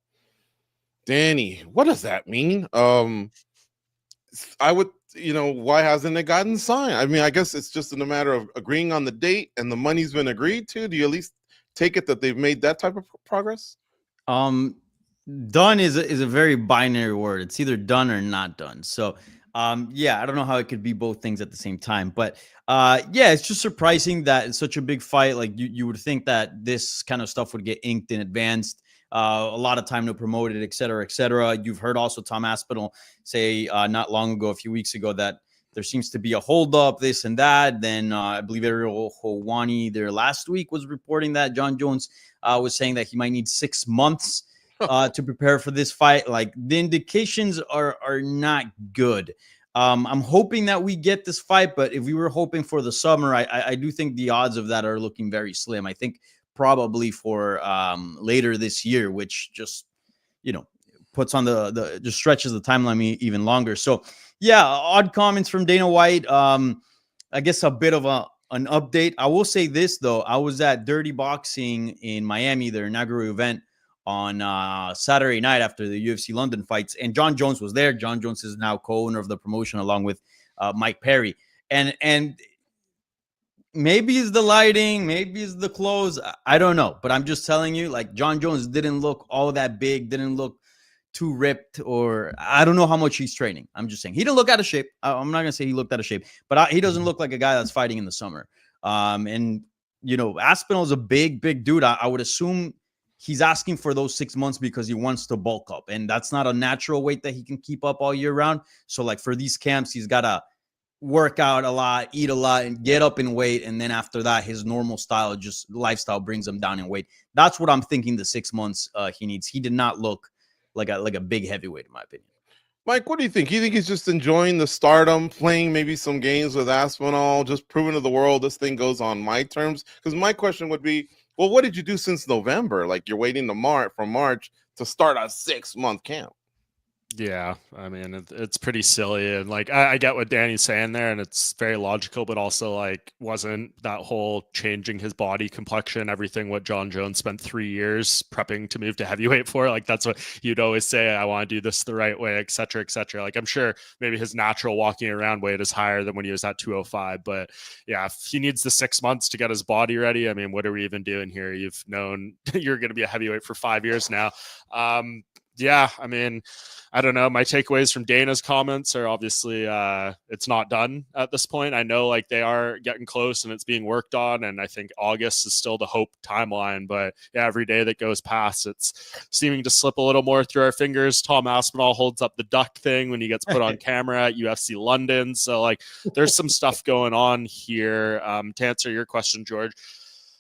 S1: Danny, what does that mean? I would, why hasn't it gotten signed? I mean, I guess it's just in a matter of agreeing on the date and the money's been agreed to. Do you at least take it that they've made that type of progress?
S3: Done is a very binary word. It's either done or not done. So yeah, I don't know how it could be both things at the same time, but yeah, it's just surprising that it's such a big fight. Like you would think that this kind of stuff would get inked in advance, a lot of time to promote it, et cetera, et cetera. You've heard also Tom Aspinall say not long ago, a few weeks ago, that there seems to be a holdup, this and that. Then I believe Ariel Helwani there last week was reporting that John Jones was saying that he might need 6 months to prepare for this fight. Like the indications are not good. I'm hoping that we get this fight, but if we were hoping for the summer, I do think the odds of that are looking very slim. I think probably for later this year, which just puts on the just stretches the timeline even longer. So yeah, odd comments from Dana White. I guess a bit of an update. I will say this though, I was at Dirty Boxing in Miami, their inaugural event, on Saturday night after the UFC London fights, and John Jones was there. John Jones is now co-owner of the promotion along with Mike Perry, and maybe it's the lighting, maybe it's the clothes, I don't know, but I'm just telling you, like, John Jones didn't look all that big, didn't look too ripped, or I don't know how much he's training. I'm just saying he didn't look out of shape. I'm not gonna say he looked out of shape, but he doesn't look like a guy that's fighting in the summer. And Aspinall is a big dude. I would assume he's asking for those 6 months because he wants to bulk up, and that's not a natural weight that he can keep up all year round. So like for these camps, he's got to work out a lot, eat a lot, and get up in weight. And then after that, his normal style, just lifestyle, brings him down in weight. That's what I'm thinking the 6 months he needs. He did not look like a big heavyweight, in my opinion.
S1: Mike, what do you think? You think he's just enjoying the stardom, playing maybe some games with Aspinall, just proving to the world this thing goes on my terms? Because my question would be, well, what did you do since November? Like, you're waiting to from March to start a 6-month camp.
S2: Yeah, I mean, it's pretty silly. And like, I get what Danny's saying there, and it's very logical, but also like, wasn't that whole changing his body complexion, everything what John Jones spent 3 years prepping to move to heavyweight for? Like, that's what you'd always say, I want to do this the right way, et cetera, et cetera. Like, I'm sure maybe his natural walking around weight is higher than when he was at 205. But yeah, if he needs the 6 months to get his body ready, I mean, what are we even doing here? You've known you're going to be a heavyweight for 5 years now. Yeah, I mean, I don't know. My takeaways from Dana's comments are obviously it's not done at this point. I know like they are getting close and it's being worked on, and I think August is still the hope timeline. But yeah, every day that goes past, it's seeming to slip a little more through our fingers. Tom Aspinall holds up the duck thing when he gets put on camera at UFC London. So like, there's some stuff going on here. To answer your question, George,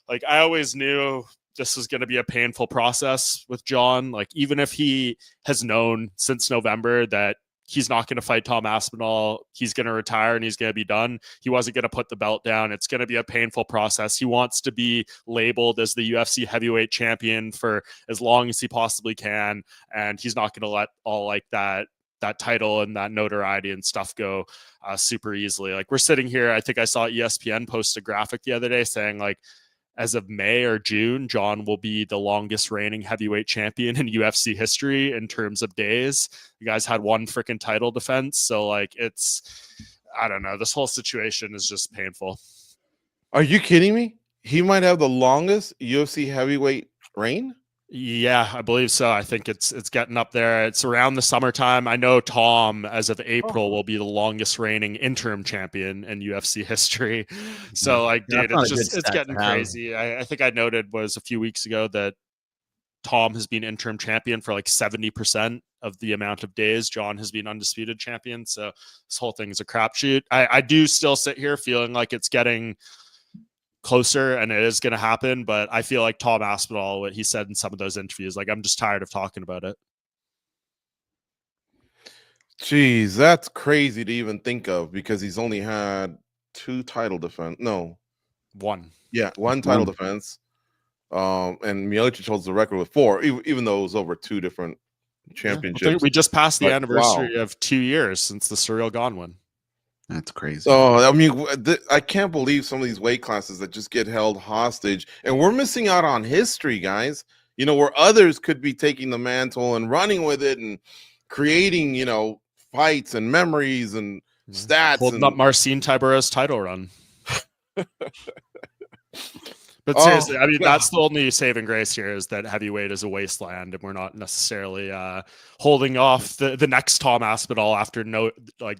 S2: like I always knew this is going to be a painful process with John. Like, even if he has known since November that he's not going to fight Tom Aspinall, he's going to retire and he's going to be done, he wasn't going to put the belt down. It's going to be a painful process. He wants to be labeled as the UFC heavyweight champion for as long as he possibly can. And he's not going to let all like that title and that notoriety and stuff go super easily. Like, we're sitting here, I think I saw ESPN post a graphic the other day saying like, as of May or June, John will be the longest reigning heavyweight champion in UFC history in terms of days. You guys had one freaking title defense. So like, I don't know. This whole situation is just painful.
S1: Are you kidding me? He might have the longest UFC heavyweight reign?
S2: Yeah, I believe so. I think it's getting up there. It's around the summertime. I know Tom, as of April, will be the longest reigning interim champion in UFC history. So, like, dude, it's getting crazy. I think I noted was a few weeks ago that Tom has been interim champion for like 70% of the amount of days John has been undisputed champion. So this whole thing is a crapshoot. I do still sit here feeling like it's getting closer and it is going to happen, but I feel like Tom Aspinall, what he said in some of those interviews, like I'm just tired of talking about it.
S1: Jeez, that's crazy to even think of because he's only had 2 title defense. No,
S2: One
S1: title defense. And Miocic holds the record with 4, even though it was over 2 different championships.
S2: We just passed the anniversary
S1: wow.
S2: of 2 years since the Surreal Gone one.
S4: That's crazy.
S1: Oh, I mean, I can't believe some of these weight classes that just get held hostage, and we're missing out on history, guys. You know, where others could be taking the mantle and running with it and creating, you know, fights and memories and stats.
S2: Holding up Marcin Tybura's title run. But seriously, I mean, that's the only saving grace here is that heavyweight is a wasteland, and we're not necessarily holding off the next Tom Aspinall after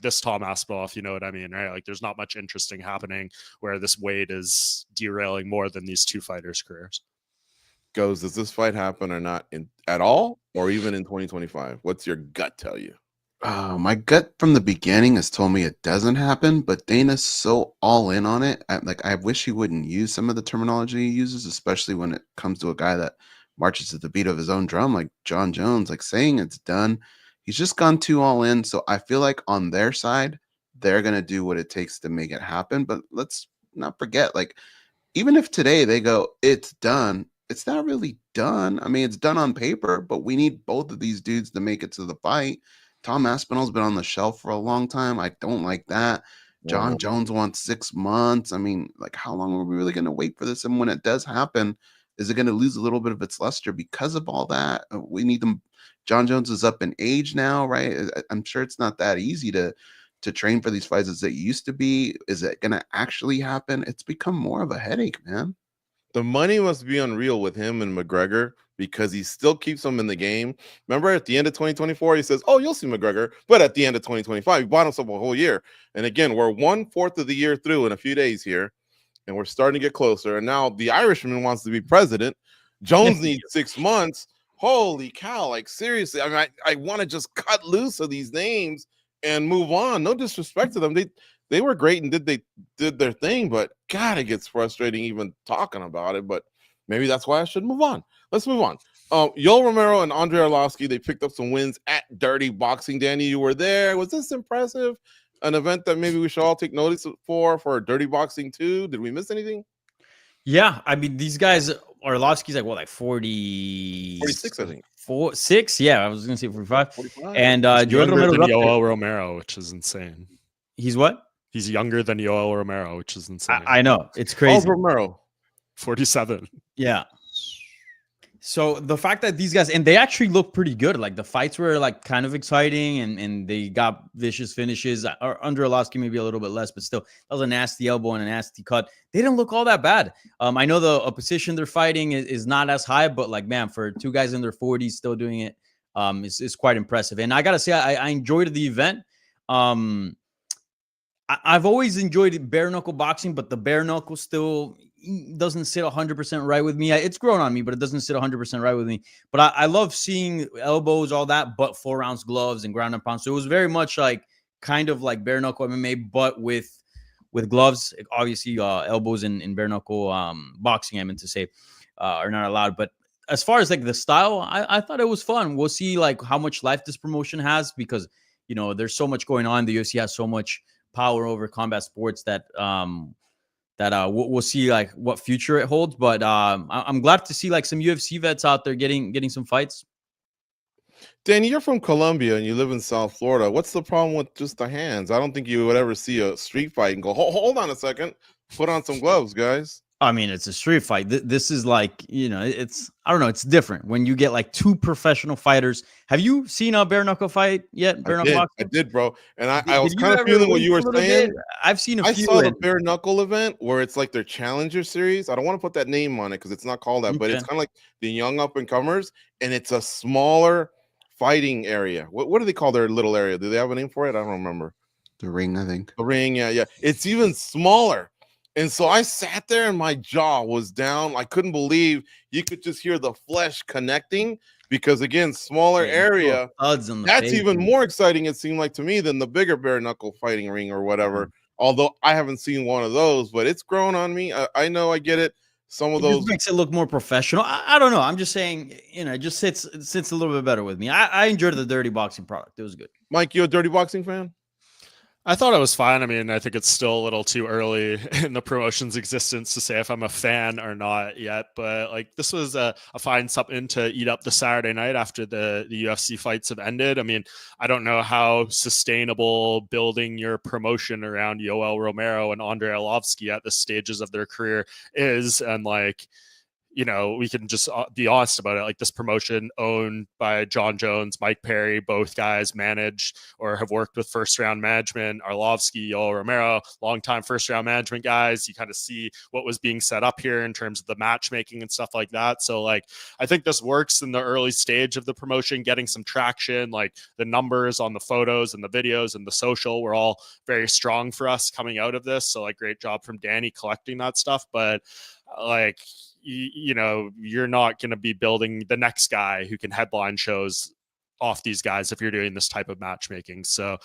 S2: this Tom Aspinall, if you know what I mean, right? Like, there's not much interesting happening where this weight is derailing more than these 2 fighters' careers.
S1: Does this fight happen or not at all, or even in 2025? What's your gut tell you?
S4: My gut from the beginning has told me it doesn't happen, but Dana's so all in on it. I wish he wouldn't use some of the terminology he uses, especially when it comes to a guy that marches to the beat of his own drum, like John Jones, like saying it's done. He's just gone too all in. So I feel like on their side, they're going to do what it takes to make it happen. But let's not forget, like, even if today they go, it's done, it's not really done. I mean, it's done on paper, but we need both of these dudes to make it to the fight. Tom Aspinall's been on the shelf for a long time. I don't like that. John Jones wants 6 months. I mean, like, how long are we really going to wait for this? And when it does happen, is it going to lose a little bit of its luster because of all that? We need them. John Jones is up in age now, right? I'm sure it's not that easy to train for these fights as it used to be. Is it going to actually happen? It's become more of a headache, man.
S1: The money must be unreal with him and McGregor because he still keeps him in the game. Remember at the end of 2024, he says, oh, you'll see McGregor. But at the end of 2025, he bought himself a whole year. And again, we're 1/4 of the year through in a few days here, and we're starting to get closer. And now the Irishman wants to be president. Jones needs 6 months. Holy cow. Like, seriously, I mean, I want to just cut loose of these names and move on. No disrespect to them. They were great and did their thing, but God, it gets frustrating even talking about it. But maybe that's why I should move on. Let's move on. Yoel Romero and Andrei Arlovski, they picked up some wins at Dirty Boxing. Danny, you were there. Was this impressive? An event that maybe we should all take notice for Dirty Boxing 2? Did we miss anything?
S3: Yeah, I mean, these guys, Arlovski's like, what, like
S1: 46, I think.
S3: 6? Yeah, I was going to say 45.
S1: 45.
S3: And
S2: Joel
S3: Romero,
S2: Yoel Romero, which is insane.
S3: He's what?
S2: He's younger than Yoel Romero, which is insane.
S3: I know. It's crazy.
S1: Oh, Romero.
S2: 47.
S3: Yeah. So the fact that these guys, and they actually look pretty good. Like, the fights were like kind of exciting and they got vicious finishes. Under Arlovski, maybe a little bit less, but still, that was a nasty elbow and a nasty cut. They didn't look all that bad. I know the position they're fighting is not as high, but like, man, for 2 guys in their 40s still doing it, is quite impressive. And I got to say, I enjoyed the event. I've always enjoyed bare knuckle boxing, but the bare knuckle still doesn't sit 100% right with me. It's grown on me, but it doesn't sit 100% right with me. But I love seeing elbows, all that, but 4-ounce gloves and ground and pound. So it was very much like kind of like bare knuckle MMA, but with gloves. Obviously, elbows in bare knuckle boxing, I meant to say, are not allowed. But as far as like the style, I thought it was fun. We'll see like how much life this promotion has because, you know, there's so much going on. The UFC has so much power over combat sports that we'll see like what future it holds. But I'm glad to see like some UFC vets out there getting some fights.
S1: Danny, you're from Colombia and you live in South Florida. What's the problem with just the hands? I don't think you would ever see a street fight and go, hold on a second, put on some gloves, guys.
S3: I mean, it's a street fight. This is like, you know, I don't know. It's different when you get like 2 professional fighters. Have you seen a bare knuckle fight yet?
S1: I did, bro. And I was kind of feeling what you were saying.
S3: I've seen a few.
S1: I saw the bare knuckle event where it's like their challenger series. I don't want to put that name on it because it's not called that, but it's kind of like the young up and comers, and it's a smaller fighting area. What do they call their little area? Do they have a name for it? I don't remember.
S4: The ring, I think.
S1: The ring, yeah. It's even smaller. And so I sat there and my jaw was down. I couldn't believe you could just hear the flesh connecting because, again, smaller
S3: Yeah, you feel
S1: area.
S3: thuds on the
S1: That's
S3: face,
S1: even
S3: man.
S1: more exciting, it seemed like to me, than the bigger bare knuckle fighting ring or whatever. Although I haven't seen one of those, but it's grown on me. I know, I get it. Some of
S3: It just
S1: those.
S3: makes it look more professional. I don't know. I'm just saying, it just sits a little bit better with me. I enjoyed the Dirty Boxing product. It was good.
S1: Mike, you a dirty boxing fan?
S2: I thought it was fine. I mean, I think it's still a little too early in the promotion's existence to say if I'm a fan or not yet. But like, this was a fine something to eat up the Saturday night after the UFC fights have ended. I mean, I don't know how sustainable building your promotion around Yoel Romero and Andrei Arlovsky at the stages of their career is, and like, we can just be honest about it. Like, this promotion owned by John Jones, Mike Perry, both guys managed or have worked with first round management. Arlovsky, Yoel Romero, longtime first round management guys. You kind of see what was being set up here in terms of the matchmaking and stuff like that. So like, I think this works in the early stage of the promotion, getting some traction. Like, the numbers on the photos and the videos and the social were all very strong for us coming out of this. So like, great job from Danny collecting that stuff. But like, you're not going to be building the next guy who can headline shows off these guys if you're doing this type of matchmaking. So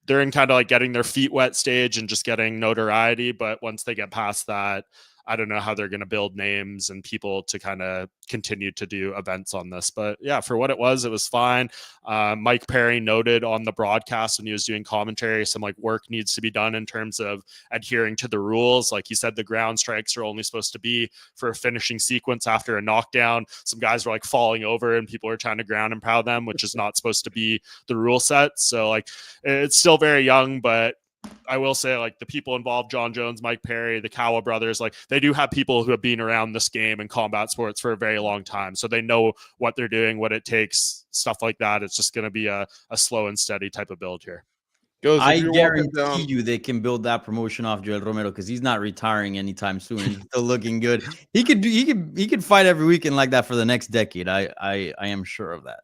S2: they're in kind of like getting their feet wet stage and just getting notoriety. But once they get past that, I don't know how they're going to build names and people to kind of continue to do events on this. But yeah, for what it was fine. Mike Perry noted on the broadcast when he was doing commentary, some like work needs to be done in terms of adhering to the rules. Like he said, the ground strikes are only supposed to be for a finishing sequence after a knockdown. Some guys were like falling over and people are trying to ground and pound them, which is not supposed to be the rule set. So like, it's still very young, but I will say, like, the people involved, John Jones, Mike Perry, the Kawa brothers, like, they do have people who have been around this game and combat sports for a very long time. So they know what they're doing, what it takes, stuff like that. It's just going to be a slow and steady type of build here.
S3: I guarantee you they can build that promotion off Joel Romero because he's not retiring anytime soon. He's still looking good. He could fight every weekend like that for the next decade. I am sure of that.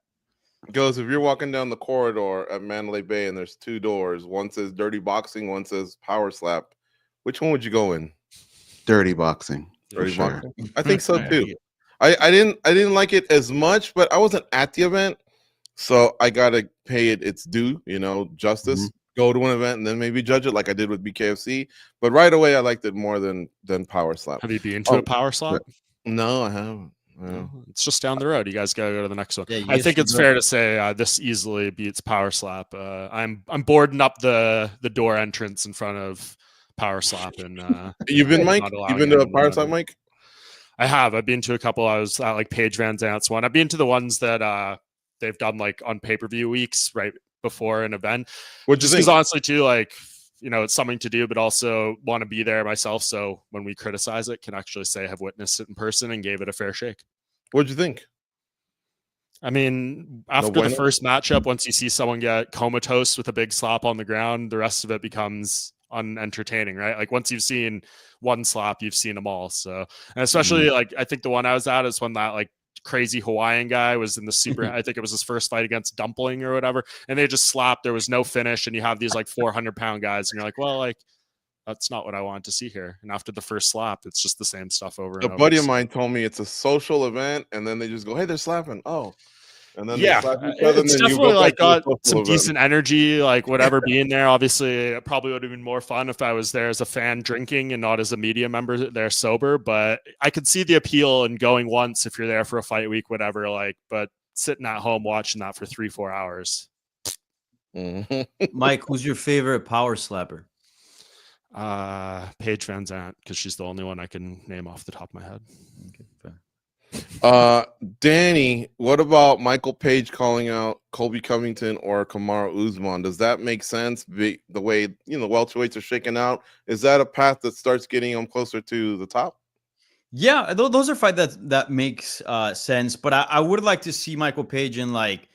S1: Goes, if you're walking down the corridor at Mandalay Bay and there's two doors, one says dirty boxing, one says power slap, which one would you go in?
S4: Dirty boxing.
S1: Dirty
S4: Sure.
S1: boxing. I think so too. I didn't like it as much, but I wasn't at the event, so I gotta pay it its due, justice.
S4: Mm-hmm.
S1: Go to an event and then maybe judge it like I did with BKFC. But right away I liked it more than power slap.
S2: Have you been to a power slap?
S1: No, I haven't. Yeah.
S2: It's just down the road. You guys gotta go to the next one.
S3: Yeah,
S2: I think it's fair to say this easily beats power slap. I'm boarding up the door entrance in front of power slap. And
S1: you've been, Mike? You've been to a power slap, Mike?
S2: I have. I've been to a couple. I was at like Paige Van Zant's one. I've been to the ones that they've done like on pay-per-view weeks right before an event.
S1: What'd you think?
S2: Because honestly, too, like, it's something to do, but also want to be there myself. So when we criticize it, can actually say I've witnessed it in person and gave it a fair shake.
S1: What'd you think?
S2: I mean, after the first matchup, once you see someone get comatose with a big slap on the ground, the rest of it becomes unentertaining, right? Like, once you've seen one slap, you've seen them all. So, and especially like, I think the one I was at is when that like crazy Hawaiian guy was in the super, I think it was his first fight against Dumpling or whatever. And they just slapped, there was no finish. And you have these like 400-pound guys and you're like, well, like, that's not what I wanted to see here. And after the first slap, it's just the same stuff over and over.
S1: A buddy of mine told me it's a social event, and then they just go, "Hey, they're slapping." Oh, and then
S2: yeah,
S1: they slap each other,
S2: it's
S1: and then
S2: definitely like got some
S1: event.
S2: decent energy, like whatever being there. Obviously, it probably would have been more fun if I was there as a fan drinking and not as a media member there sober. But I could see the appeal in going once if you're there for a fight week, whatever. Like, but sitting at home watching that for 3-4 hours.
S3: Mike, who's your favorite power slapper?
S2: Paige Van Zant, because she's the only one I can name off the top of my head.
S3: Okay, fair.
S1: Danny, what about Michael Page calling out Colby Covington or Kamaru Usman? Does that make sense? The way welterweights are shaking out, is that a path that starts getting them closer to the top?
S3: Yeah, those are fights that makes sense. But I would like to see Michael Page in like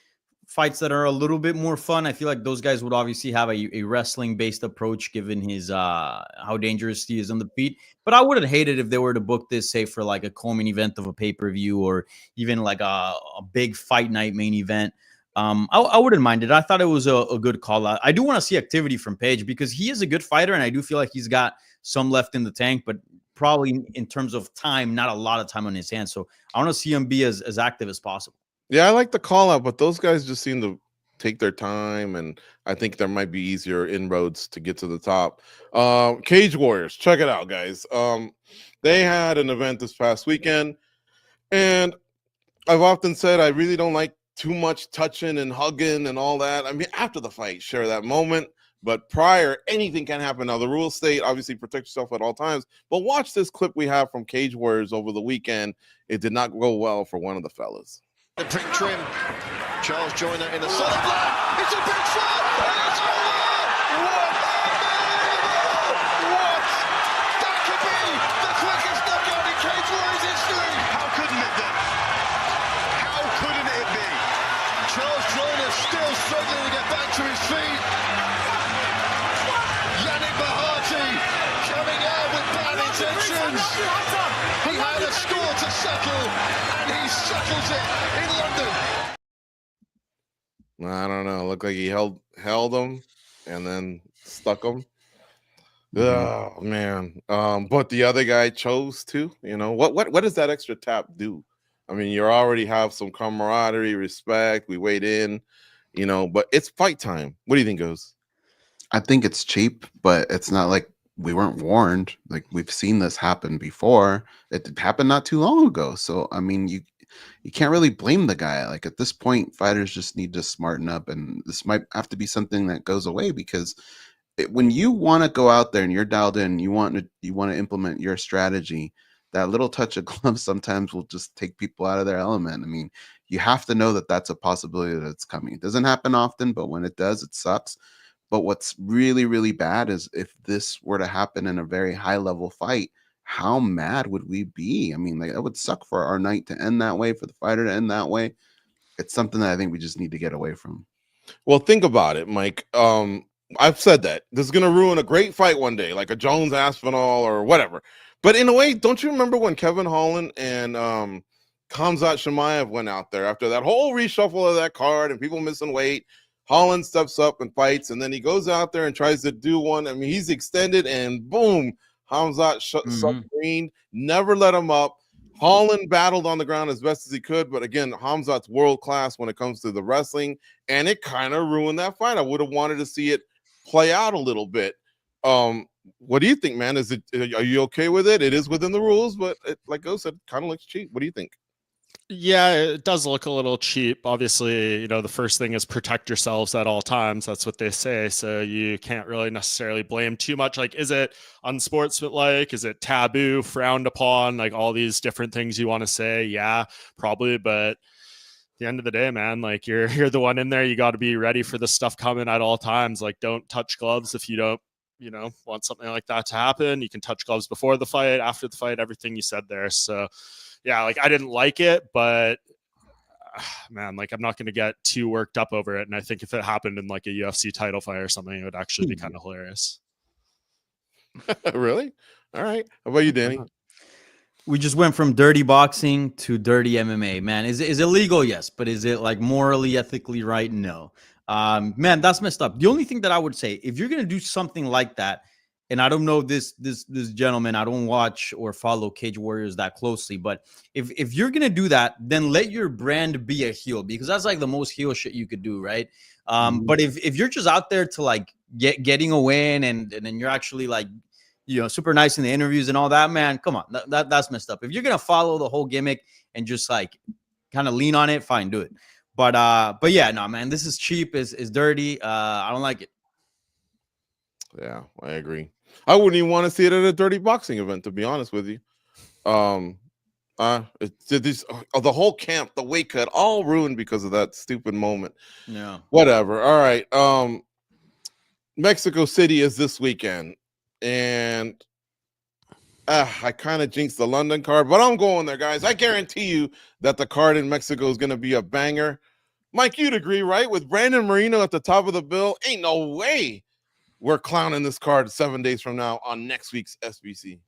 S3: fights that are a little bit more fun. I feel like those guys would obviously have a wrestling-based approach given his how dangerous he is on the feet. But I wouldn't hate it if they were to book this, say, for like a co-main event of a pay-per-view or even like a big fight night main event. I wouldn't mind it. I thought it was a good call out. I do want to see activity from Page because he is a good fighter, and I do feel like he's got some left in the tank, but probably in terms of time, not a lot of time on his hands. So I want to see him be as active as possible.
S1: Yeah, I like the call out, but those guys just seem to take their time, and I think there might be easier inroads to get to the top. Cage Warriors, check it out, guys. They had an event this past weekend, and I've often said I really don't like too much touching and hugging and all that. I mean, after the fight, share that moment. But prior, anything can happen. Now, the rules state, obviously, protect yourself at all times. But watch this clip we have from Cage Warriors over the weekend. It did not go well for one of the fellas.
S5: The pink trim. Charles Joyner in a solid block. It's a big shot. It's over. What? That could be the quickest knockout in Cage Warriors history. How couldn't it be? How couldn't it be? Charles Joyner still struggling to get back to his feet. Yannick Bahati coming out with bad intentions. He had a score to settle, and he settles it in London.
S1: I don't know. Looked like he held him and then stuck him. Oh man. But the other guy chose to. You know what does that extra tap do? I mean, you already have some camaraderie, respect. We weighed in, you know, but it's fight time. What do you think, Goes?
S4: I think it's cheap, but it's not like we weren't warned. Like, we've seen this happen before. It happened not too long ago. So I mean, you can't really blame the guy. Like, at this point, fighters just need to smarten up, and this might have to be something that goes away, because when you want to go out there and you're dialed in, you want to implement your strategy, that little touch of glove sometimes will just take people out of their element. I mean, you have to know that that's a possibility that's coming. It doesn't happen often, but when it does, it sucks. But what's really, really bad is if this were to happen in a very high level fight, how mad would we be? I mean, like, that would suck for our night to end that way, for the fighter to end that way. It's something that I think we just need to get away from.
S1: Well, think about it, Mike. I've said that this is going to ruin a great fight one day, like a Jones-Aspinall or whatever. But in a way, don't you remember when Kevin Holland and Khamzat Chimaev went out there after that whole reshuffle of that card and people missing weight? Holland steps up and fights, and then he goes out there and tries to do one. I mean, he's extended, and boom, Khamzat submarine, never let him up. Holland battled on the ground as best as he could, but again, Khamzat's world class when it comes to the wrestling, and it kind of ruined that fight. I would have wanted to see it play out a little bit. What do you think, man? Are you okay with it? It is within the rules, but like I said, kind of looks cheap. What do you think?
S2: Yeah, it does look a little cheap. Obviously, you know, the first thing is protect yourselves at all times. That's what they say. So you can't really necessarily blame too much. Like, is it unsportsmanlike? Is it taboo, frowned upon? Like, all these different things you want to say. Yeah, probably. But at the end of the day, man, like, you're the one in there. You got to be ready for this stuff coming at all times. Like, don't touch gloves if you don't, you know, want something like that to happen. You can touch gloves before the fight, after the fight, everything you said there. So yeah, like, I didn't like it, but man, like, I'm not going to get too worked up over it. And I think if it happened in like a UFC title fight or something, it would actually be kind of hilarious.
S1: Really? All right. How about you, Danny?
S3: We just went from dirty boxing to dirty MMA, man. Is it illegal? Yes. But is it like morally, ethically right? No. Man, that's messed up. The only thing that I would say, if you're going to do something like that, and I don't know this gentleman, I don't watch or follow Cage Warriors that closely, but if you're gonna do that, then let your brand be a heel, because that's like the most heel shit you could do, right? But if you're just out there to like getting a win and then you're actually like, you know, super nice in the interviews and all that, man, come on, that's messed up. If you're gonna follow the whole gimmick and just like kind of lean on it, fine, do it. But yeah, no, man, this is cheap, is dirty. I don't like it.
S1: Yeah, I agree. I wouldn't even want to see it at a dirty boxing event, to be honest with you. The whole camp, the weight cut, all ruined because of that stupid moment.
S3: Yeah.
S1: Whatever. All right. Mexico City is this weekend, and I kind of jinxed the London card, but I'm going there, guys. I guarantee you that the card in Mexico is going to be a banger. Mike, you'd agree, right? With Brandon Moreno at the top of the bill, ain't no way we're clowning this card 7 days from now on next week's SBC.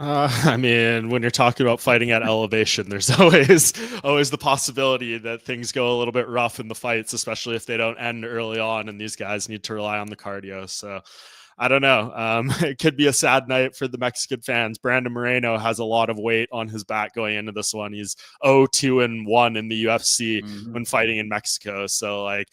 S2: I mean, when you're talking about fighting at elevation, there's always the possibility that things go a little bit rough in the fights, especially if they don't end early on, and these guys need to rely on the cardio. So I don't know. It could be a sad night for the Mexican fans. Brandon Moreno has a lot of weight on his back going into this one. He's 0-2-1 in the UFC when fighting in Mexico. So like,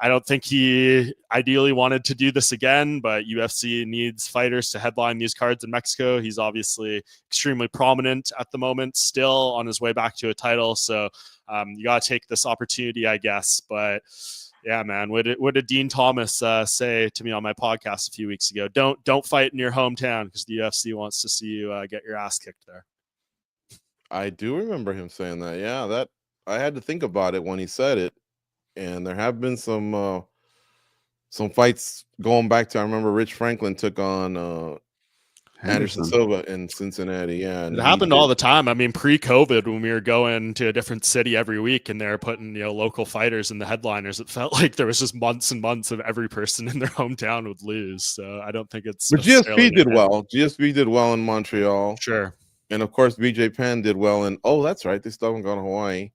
S2: I don't think he ideally wanted to do this again, but UFC needs fighters to headline these cards in Mexico. He's obviously extremely prominent at the moment, still on his way back to a title. So you got to take this opportunity, I guess. But yeah, man, what did Dean Thomas say to me on my podcast a few weeks ago? Don't fight in your hometown because the UFC wants to see you get your ass kicked there.
S1: I do remember him saying that. Yeah, that I had to think about it when he said it. And there have been some fights going back to, I remember Rich Franklin took on Anderson Silva in Cincinnati. Yeah, and
S2: it happened all the time. I mean, pre-COVID, when we were going to a different city every week and they're putting local fighters in the headliners, it felt like there was just months and months of every person in their hometown would lose. So I don't think it's.
S1: But GSP did well. GSP did well in Montreal.
S2: Sure.
S1: And of course, BJ Penn did well in. Oh, that's right. They still haven't gone to Hawaii.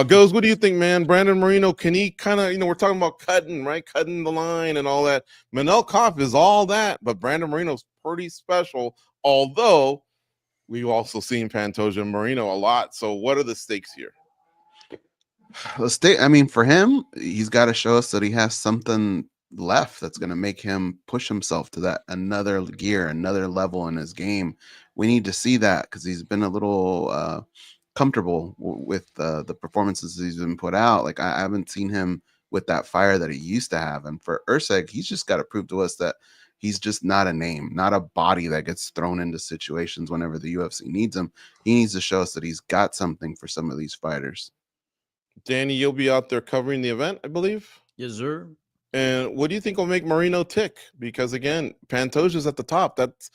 S1: Goes, what do you think, man? Brandon Moreno, can he kind of, we're talking about cutting, right? Cutting the line and all that. Manel Koff is all that, but Brandon Moreno's pretty special, although we've also seen Pantoja and Moreno a lot. So what are the stakes here?
S4: I mean, for him, he's got to show us that he has something left that's going to make him push himself to that another gear, another level in his game. We need to see that because he's been a little comfortable with the performances he's been put out. Like I haven't seen him with that fire that he used to have. And for Erceg, he's just got to prove to us that he's just not a name, not a body that gets thrown into situations whenever the UFC needs him. He needs to show us that he's got something for some of these fighters.
S1: Danny, you'll be out there covering the event, I believe.
S3: Yes, sir.
S1: And what do you think will make Moreno tick? Because again, Pantoja's at the top. That's,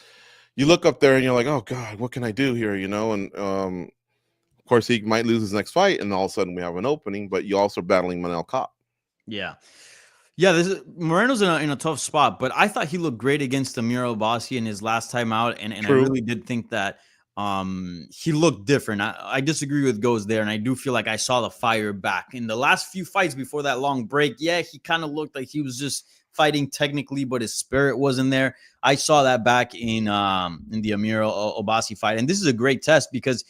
S1: you look up there and you're like, oh God, what can I do here? And of course, he might lose his next fight, and all of a sudden we have an opening. But you also battling Manel Kopp.
S3: Yeah. Moreno's in a tough spot, but I thought he looked great against Amir Al-Bassi in his last time out, and I really did think that he looked different. I disagree with Goes there, and I do feel like I saw the fire back in the last few fights before that long break. Yeah, he kind of looked like he was just fighting technically, but his spirit wasn't there. I saw that back in the Amir Al-Bassi fight, and this is a great test because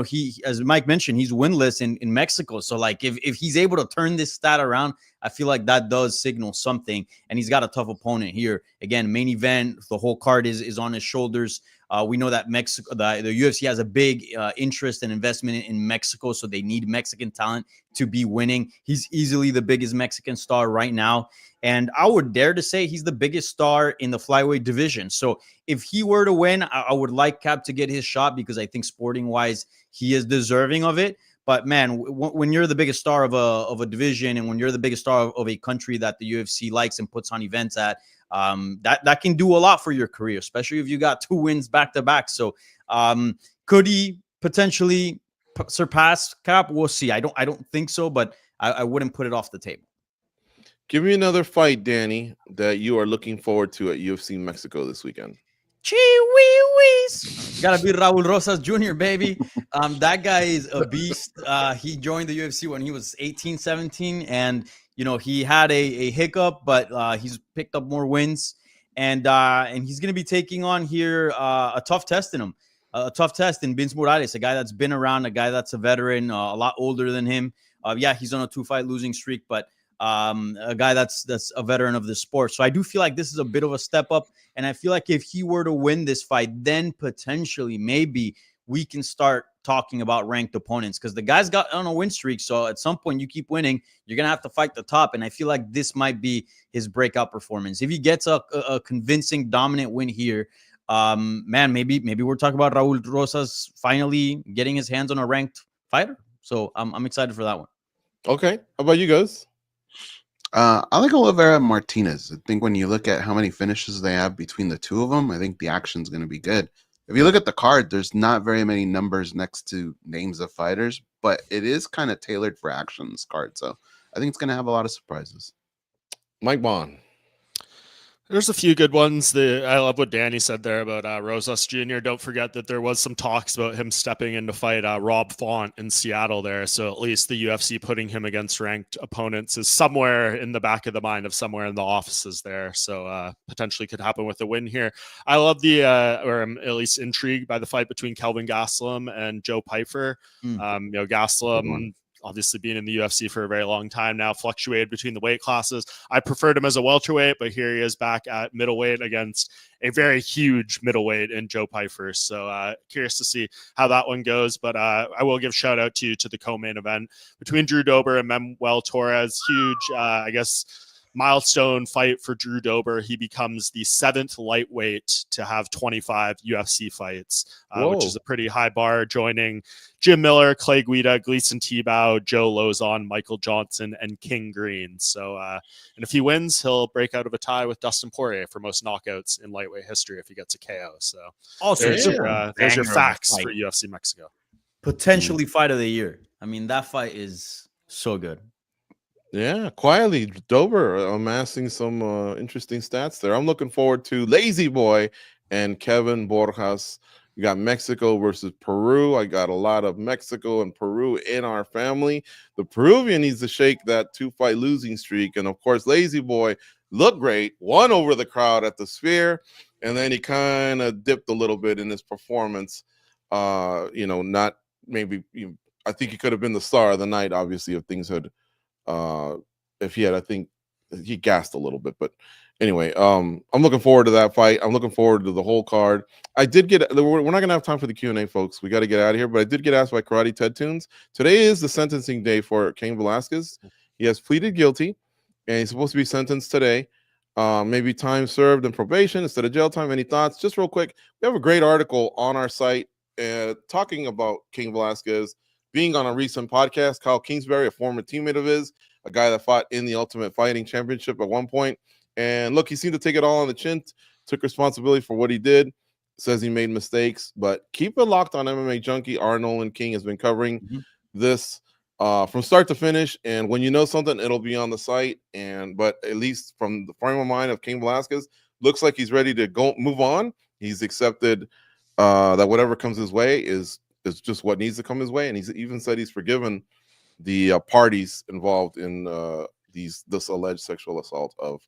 S3: he, as Mike mentioned, he's winless in Mexico. So like if he's able to turn this stat around, I feel like that does signal something. And he's got a tough opponent here. Again, main event, the whole card is on his shoulders. We know that Mexico, the UFC has a big interest and investment in Mexico, so they need Mexican talent to be winning. He's easily the biggest Mexican star right now. And I would dare to say he's the biggest star in the flyweight division. So if he were to win, I would like Cap to get his shot because I think sporting-wise, he is deserving of it. But man, when you're the biggest star of a division and when you're the biggest star of a country that the UFC likes and puts on events at, that can do a lot for your career, especially if you got 2 wins back to back. So could he potentially surpass Cap? We'll see. I don't think so, but I wouldn't put it off the table.
S1: Give me another fight, Danny, that you are looking forward to at UFC Mexico this weekend.
S3: Chee-wee-wees. Gotta be Raul Rosas Jr., baby. That guy is a beast. He joined the UFC when he was 18, 17, and he had a hiccup, but he's picked up more wins, and he's gonna be taking on here a tough test in him. A tough test in Vince Morales, a guy that's been around, a guy that's a veteran, a lot older than him. Yeah, he's on a 2-fight losing streak, but a guy that's a veteran of the sport. So I do feel like this is a bit of a step up. And I feel like if he were to win this fight, then potentially maybe we can start talking about ranked opponents because the guy's got on a win streak. So at some point you keep winning, you're going to have to fight the top. And I feel like this might be his breakout performance. If he gets a convincing dominant win here, man, maybe we're talking about Raul Rosas finally getting his hands on a ranked fighter. So I'm excited for that one.
S1: Okay. How about you guys?
S4: I like Oliveira Martinez. I think when you look at how many finishes they have between the two of them, I think the action's going to be good. If you look at the card, there's not very many numbers next to names of fighters, but it is kind of tailored for action, this card. So I think it's going to have a lot of surprises.
S1: Mike Bond.
S2: There's a few good ones. I love what Danny said there about Rosas Jr. Don't forget that there was some talks about him stepping in to fight Rob Font in Seattle there. So at least the UFC putting him against ranked opponents is somewhere in the back of the mind of somewhere in the offices there. So potentially could happen with a win here. I love or I'm at least intrigued by the fight between Kelvin Gastelum and Joe Pyfer. Gastelum obviously being in the UFC for a very long time now, fluctuated between the weight classes. I preferred him as a welterweight, but here he is back at middleweight against a very huge middleweight in Joe Pyfer. So curious to see how that one goes. But I will give shout out to the co-main event between Drew Dober and Manuel Torres. Huge, milestone fight for Drew Dober. He becomes the 7th lightweight to have 25 UFC fights, which is a pretty high bar, joining Jim Miller, Clay Guida, Gleason Tebow, Joe Lozon, Michael Johnson, and King Green. So, and if he wins, he'll break out of a tie with Dustin Poirier for most knockouts in lightweight history if he gets a KO. So there's your facts for UFC Mexico.
S3: Potentially fight of the year. I mean, that fight is so good.
S1: Yeah, quietly, Dober amassing some interesting stats there. I'm looking forward to Lazy Boy and Kevin Borjas. We got Mexico versus Peru. I got a lot of Mexico and Peru in our family. The Peruvian needs to shake that 2-fight losing streak. And of course, Lazy Boy looked great, won over the crowd at the Sphere, and then he kind of dipped a little bit in his performance. Not maybe, I think he could have been the star of the night, obviously, if things had if he had, I think he gassed a little bit, but anyway, I'm looking forward to that fight. I'm looking forward to the whole card. We're not gonna have time for the Q&A, folks. We got to get out of here, but I did get asked by Karate Ted Tunes. Today is the sentencing day for Cain Velasquez. He has pleaded guilty and he's supposed to be sentenced today. Maybe time served and probation instead of jail time. Any thoughts? Just real quick, we have a great article on our site talking about Cain Velasquez being on a recent podcast. Kyle Kingsbury, a former teammate of his, a guy that fought in the Ultimate Fighting Championship at one point. And look, he seemed to take it all on the chin, took responsibility for what he did, says he made mistakes, but keep it locked on MMA Junkie. R. Nolan King has been covering this from start to finish. And when you know something, it'll be on the site. But at least from the frame of mind of Cain Velasquez, looks like he's ready to move on. He's accepted that whatever comes his way is just what needs to come his way, and he's even said he's forgiven the parties involved in this alleged sexual assault of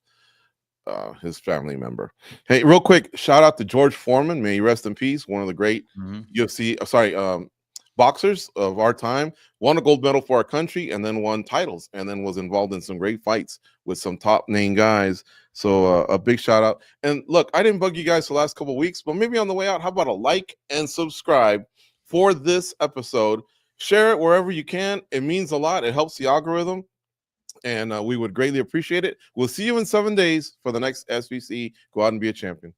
S1: his family member. Hey, real quick, shout out to George Foreman, may he rest in peace. One of the great boxers of our time. Won a gold medal for our country, and then won titles, and then was involved in some great fights with some top name guys. So a big shout out. And look, I didn't bug you guys the last couple of weeks, but maybe on the way out, how about a like and subscribe for this episode? Share it wherever you can. It means a lot. It helps the algorithm, and we would greatly appreciate it. We'll see you in 7 days for the next SBC. Go out and be a champion.